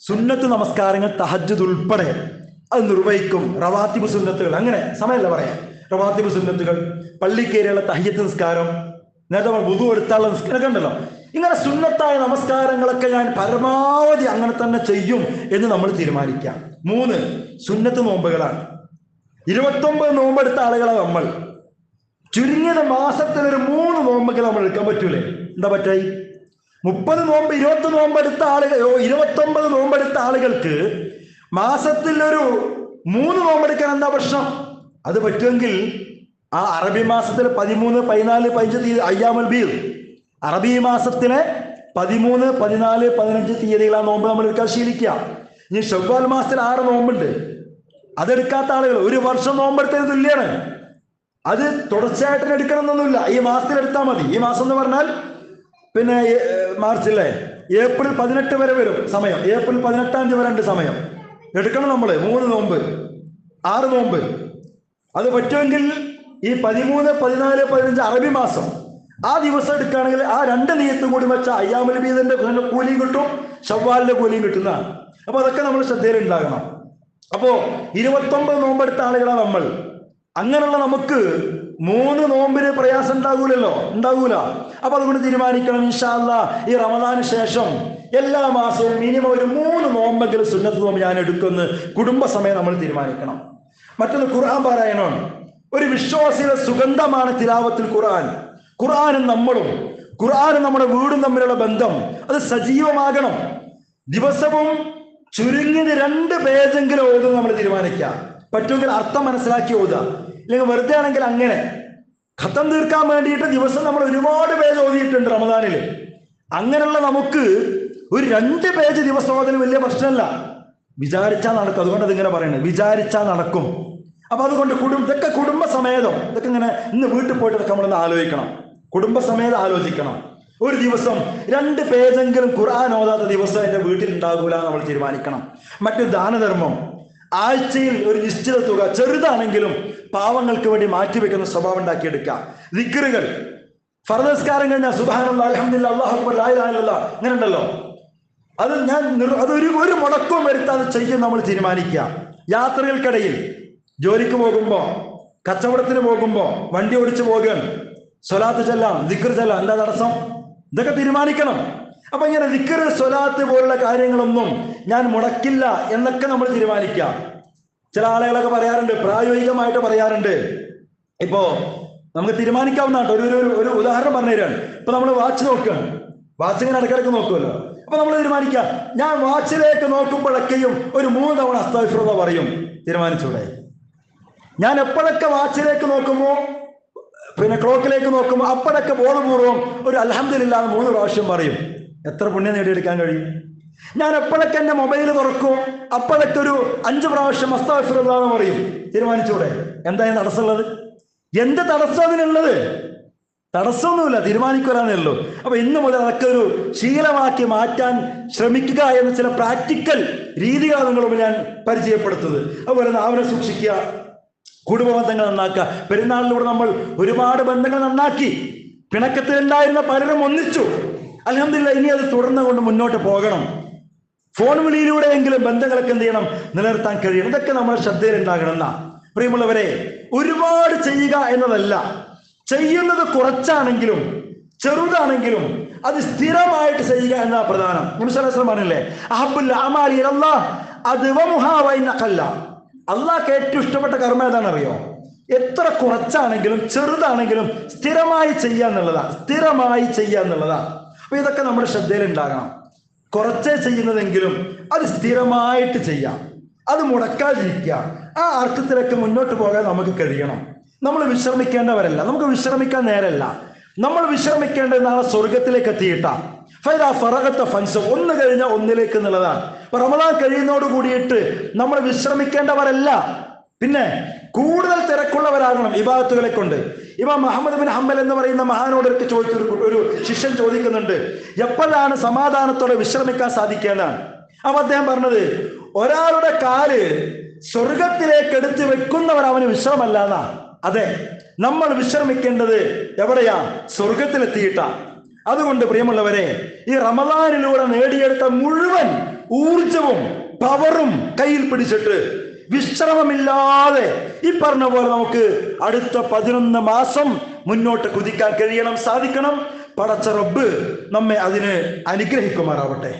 സുന്നത്ത് നമസ്കാരങ്ങൾ തഹജ്ജുദ് ഉൾപ്പെടെ അത് നിർവഹിക്കും. റവാത്തിബ് സുന്നത്തുകൾ, അങ്ങനെ സമയമല്ല പറയാം. റവാത്തിബ് സുന്നത്തുകൾ, പള്ളിക്കേരിയുള്ള തഹിയ്യത്ത് നിസ്കാരം, നേരത്തെ വുദു എടുത്താലുള്ള നിസ്കാരം ഉണ്ടല്ലോ. ഇങ്ങനെ സുന്നത്തായ നമസ്കാരങ്ങളൊക്കെ ഞാൻ പരമാവധി അങ്ങനെ തന്നെ ചെയ്യും എന്ന് നമ്മൾ തീരുമാനിക്കാം. 3 സുന്നത്ത് നോമ്പുകളാണ്. 29 നോമ്പെടുത്ത ആളുകളെ നമ്മൾ ചുരുങ്ങിയത് മാസത്തിൽ ഒരു 3 നോമ്പൊക്കെ നമ്മൾ എടുക്കാൻ പറ്റൂലേ? എന്താ പറ്റായി? 30 നോമ്പ് 20 നോമ്പെടുത്ത ആളുകൾ, 29 നോമ്പെടുത്ത ആളുകൾക്ക് മാസത്തിൽ ഒരു 3 നോമ്പെടുക്കാൻ എന്താ പ്രശ്നം? അത് പറ്റുമെങ്കിൽ ആ അറബി മാസത്തിൽ 13, 14, 15 അയ്യാമുൽ ബീദ്, അറബി മാസത്തിലെ 13, 14, 15 തീയതികൾ ആ നോമ്പ് നമ്മൾ എടുക്കാൻ ശീലിക്കുക. ഇനി ശവ്വാൽ മാസത്തിൽ 6 നോമ്പുണ്ട്. അതെടുക്കാത്ത ആളുകൾ 1 വർഷം നോമ്പെടുത്തതിന് തുല്യാണ്. അത് തുടർച്ചയായിട്ട് എടുക്കണം എന്നൊന്നുമില്ല. ഈ മാസത്തിൽ എടുത്താൽ മതി. ഈ മാസം എന്ന് പറഞ്ഞാൽ പിന്നെ മാർച്ചില്ലേ, ഏപ്രിൽ 18 വരെ വരും സമയം. ഏപ്രിൽ 18 വരെ ഉണ്ട് സമയം. എടുക്കണം നമ്മൾ 3 നോമ്പ്, 6 നോമ്പ്. അത് പറ്റുമെങ്കിൽ ഈ 13, 14, 15 അറബി മാസം ആ ദിവസം എടുക്കുകയാണെങ്കിൽ ആ 2 നിയത്തും കൂടി വെച്ച അയ്യാമുൽ ബീദിന്റെ കൂലിയും കിട്ടും, ശവ്വാലിന്റെ കൂലിയും കിട്ടുന്നതാണ്. അപ്പൊ അതൊക്കെ നമ്മൾ ശ്രദ്ധയിൽ ഉണ്ടാകണം. അപ്പോ 29 നോമ്പെടുത്ത ആളുകളാണ് നമ്മൾ. അങ്ങനെയുള്ള നമുക്ക് 3 നോമ്പിന് പ്രയാസം ഉണ്ടാകൂല. അപ്പൊ അതുകൊണ്ട് തീരുമാനിക്കണം, ഇൻഷാ അല്ലാഹ് ഈ റമദാന് ശേഷം എല്ലാ മാസവും മിനിമം ഒരു 3 നോമ്പെങ്കിലും സുന്നത്ത് നോമ്പ് ഞാൻ എടുക്കുമെന്ന് കുടുംബസമയം നമ്മൾ തീരുമാനിക്കണം. മറ്റൊന്ന് ഖുർആൻ പാരായണമാണ്. ഒരു വിശ്വാസിയുടെ സുഗന്ധമാണ് തിലാവത്തുൽ ഖുർആൻ. ഖുർആനും നമ്മളും, ഖുർആനും നമ്മുടെ വീടും തമ്മിലുള്ള ബന്ധം അത് സജീവമാകണം. ദിവസവും ചുരുങ്ങിയത് 2 പേജെങ്കിലും ഓതും നമ്മൾ തീരുമാനിക്കാം. പറ്റുമെങ്കിൽ അർത്ഥം മനസ്സിലാക്കി ഓതുക. ഇല്ലെങ്കിൽ വെറുതെ ആണെങ്കിൽ അങ്ങനെ ഖത്തം തീർക്കാൻ വേണ്ടിയിട്ട് ദിവസം നമ്മൾ ഒരുപാട് പേജ് ഓതിയിട്ടുണ്ട് റമദാനിൽ. അങ്ങനെയുള്ള നമുക്ക് ഒരു 2 പേജ് ദിവസം ഓതൽ വലിയ പ്രശ്നമല്ല. വിചാരിച്ചാൽ നടക്കും. അതുകൊണ്ട് അതിങ്ങനെ പറയുന്നത്, വിചാരിച്ചാൽ നടക്കും. അപ്പൊ അതുകൊണ്ട് ഇതൊക്കെ കുടുംബസമേതം, ഇതൊക്കെ ഇങ്ങനെ ഇന്ന് വീട്ടിൽ പോയിട്ട് ഇതൊക്കെ നമ്മളൊന്ന് ആലോചിക്കണം. കുടുംബസമേതം ആലോചിക്കണം. ഒരു ദിവസം 2 പേജെങ്കിലും ഖുർആൻ ഓതാത്ത ദിവസം എൻ്റെ വീട്ടിൽ ഉണ്ടാകൂല നമ്മൾ തീരുമാനിക്കണം. മറ്റു ദാനധർമ്മം, ആഴ്ചയിൽ ഒരു നിശ്ചിത തുക ചെറുതാണെങ്കിലും പാവങ്ങൾക്ക് വേണ്ടി മാറ്റിവെക്കുന്ന സ്വഭാവം ഉണ്ടാക്കിയെടുക്കുക. ദിക്റുകൾ, ഫർദ് നിസ്കാരം കഴിഞ്ഞാൽ സുബ്ഹാനല്ലാഹ്, അൽഹംദുലില്ലാഹ്, അല്ലാഹു അക്ബർ, ലാ ഇലാഹ ഇല്ലല്ലാഹ്, അങ്ങനെ ഉണ്ടല്ലോ. അതൊരു മുടക്കവും വരുത്താതെ ചെയ്യും നമ്മൾ തീരുമാനിക്കുക. യാത്രകൾക്കിടയിൽ, ജോലിക്ക് പോകുമ്പോ, കച്ചവടത്തിന് പോകുമ്പോ, വണ്ടി ഓടിച്ചു പോകാൻ സ്വലാത്ത് ചെല്ലാം, ദിക്ർ ചെല്ലാം, എന്താ തടസ്സം? ഇതൊക്കെ തീരുമാനിക്കണം. അപ്പൊ ഇങ്ങനെ ദിക്ർ, സ്വലാത്ത് പോലുള്ള കാര്യങ്ങളൊന്നും ഞാൻ മുടക്കില്ല എന്നൊക്കെ നമ്മൾ തീരുമാനിക്കുക. ചില ആളുകളൊക്കെ പറയാറുണ്ട്, പ്രായോഗികമായിട്ട് പറയാറുണ്ട്. ഇപ്പോ നമുക്ക് തീരുമാനിക്കാവുന്ന ഒരു ഉദാഹരണം പറഞ്ഞു തരാണ്. ഇപ്പൊ നമ്മൾ വാച്ച് നോക്കുകയാണ്, വാച്ച് ഇങ്ങനെ ഇടയ്ക്കിടയ്ക്ക് നോക്കുമല്ലോ. അപ്പൊ നമ്മൾ തീരുമാനിക്കുക, ഞാൻ വാച്ചിലേക്ക് നോക്കുമ്പോഴൊക്കെയും ഒരു 3 തവണ അസ്തഗ്ഫിറുല്ലാഹ് പറയും. തീരുമാനിച്ചൂടെ? ഞാൻ എപ്പോഴൊക്കെ വാച്ചിലേക്ക് നോക്കുമ്പോ, പിന്നെ ക്ലോക്കിലേക്ക് നോക്കുമ്പോൾ അപ്പോഴൊക്കെ ബോധപൂർവം ഒരു അൽഹംദുലില്ലാഹ് 3 പ്രാവശ്യം പറയും. എത്ര പുണ്യം നേടിയെടുക്കാൻ കഴിയും? ഞാൻ എപ്പോഴൊക്കെ എൻ്റെ മൊബൈൽ തുറക്കും അപ്പോഴൊക്കെ ഒരു 5 പ്രാവശ്യം അസ്തഗ്ഫിറുല്ലാഹ് എന്ന് പറയും. തീരുമാനിച്ചൂടെ? എന്തായാലും തടസ്സമുള്ളത്? എന്ത് തടസ്സം അതിനുള്ളത്? തടസ്സമൊന്നുമില്ല, തീരുമാനിക്കാനേ ഉള്ളൂ. അപ്പൊ ഇന്ന് മുതൽ അതൊക്കെ ഒരു ശീലമാക്കി മാറ്റാൻ ശ്രമിക്കുക എന്ന ചില പ്രാക്ടിക്കൽ രീതികളാണ് നിങ്ങളുടെ ഞാൻ പരിചയപ്പെടുത്തുന്നത്. അതുപോലെ നാവിനെ സൂക്ഷിക്കുക, കുടുംബബന്ധങ്ങൾ നന്നാക്കുക. പെരുന്നാളിലൂടെ നമ്മൾ ഒരുപാട് ബന്ധങ്ങൾ നന്നാക്കി. പിണക്കത്തിലുണ്ടായിരുന്ന പലരും ഒന്നിച്ചു. അൽഹംദുലില്ലാഹ്, ഇനി അത് തുടർന്ന് കൊണ്ട് മുന്നോട്ട് പോകണം. ഫോൺ വിളിയിലൂടെയെങ്കിലും ബന്ധങ്ങളൊക്കെ എന്ത് ചെയ്യണം, നിലനിർത്താൻ കഴിയണം. ഇതൊക്കെ നമ്മൾ ശ്രദ്ധയിലുണ്ടാകണം. പ്രിയമുള്ളവരെ, ഒരുപാട് ചെയ്യുക എന്നതല്ല, ചെയ്യുന്നത് കുറച്ചാണെങ്കിലും ചെറുതാണെങ്കിലും അത് സ്ഥിരമായിട്ട് ചെയ്യുക എന്നതാണ് പ്രധാനം. നബി സല്ലല്ലാഹു അലൈഹി വസല്ലം പറഞ്ഞില്ലേ, അഹബ്ബുൽ അഅമാലി ഇലല്ലാഹ് അദ്വമുഹാ വഇൻ ഖല്ല. അള്ളാഹ്ക്ക് ഏറ്റവും ഇഷ്ടപ്പെട്ട കർമ്മം ഏതാണെന്നറിയോ? എത്ര കുറച്ചാണെങ്കിലും ചെറുതാണെങ്കിലും സ്ഥിരമായി ചെയ്യാന്നുള്ളതാണ്. സ്ഥിരമായി ചെയ്യാന്നുള്ളതാണ്. അപ്പൊ ഇതൊക്കെ നമ്മുടെ ശ്രദ്ധയിൽ ഉണ്ടാകണം. കുറച്ചേ ചെയ്യുന്നതെങ്കിലും അത് സ്ഥിരമായിട്ട് ചെയ്യാം, അത് മുടക്കാതിരിക്കുക. ആ അർത്ഥത്തിലൊക്കെ മുന്നോട്ട് പോകാൻ നമുക്ക് കഴിയണം. നമ്മൾ വിശ്രമിക്കേണ്ടവരല്ല, നമുക്ക് വിശ്രമിക്കാൻ നേരല്ല. നമ്മൾ വിശ്രമിക്കേണ്ടത് നാളെ സ്വർഗത്തിലേക്ക് എത്തിയിട്ടാ. ഒന്ന് കഴിഞ്ഞ ഒന്നിലേക്ക് എന്നുള്ളതാണ്. റമദാൻ കഴിയുന്നതോട് കൂടിയിട്ട് നമ്മൾ വിശ്രമിക്കേണ്ടവരല്ല, പിന്നെ കൂടുതൽ തിരക്കുള്ളവരാകണം ഇബാദത്തുകളെ കൊണ്ട്. ഇമാം മുഹമ്മദ് ബിൻ ഹംബൽ എന്ന് പറയുന്ന മഹാനോടൊക്കെ ഒരു ശിഷ്യൻ ചോദിക്കുന്നുണ്ട്, എപ്പോഴാണ് സമാധാനത്തോടെ വിശ്രമിക്കാൻ സാധിക്കുകയെന്നാണ്. അപ്പൊ അദ്ദേഹം പറഞ്ഞത്, ഒരാളുടെ കാല് സ്വർഗത്തിലേക്ക് എടുത്ത് വെക്കുന്നവർ അവന് വിശ്രമല്ല എന്നാ. അതെ, നമ്മൾ വിശ്രമിക്കേണ്ടത് എവിടെയാ? സ്വർഗത്തിലെത്തിയിട്ടാ. അതുകൊണ്ട് പ്രിയമുള്ളവരെ, ഈ റമദാനിലൂടെ നേടിയെടുത്ത മുഴുവൻ ഊർജവും പവറും കയ്യിൽ പിടിച്ചിട്ട് വിശ്രമമില്ലാതെ ഈ പറഞ്ഞ പോലെ നമുക്ക് അടുത്ത 11 മാസം മുന്നോട്ട് കുതിക്കാൻ കഴിയണം, സാധിക്കണം. പടച്ച റബ്ബ് നമ്മെ അതിന് അനുഗ്രഹിക്കുമാറാവട്ടെ.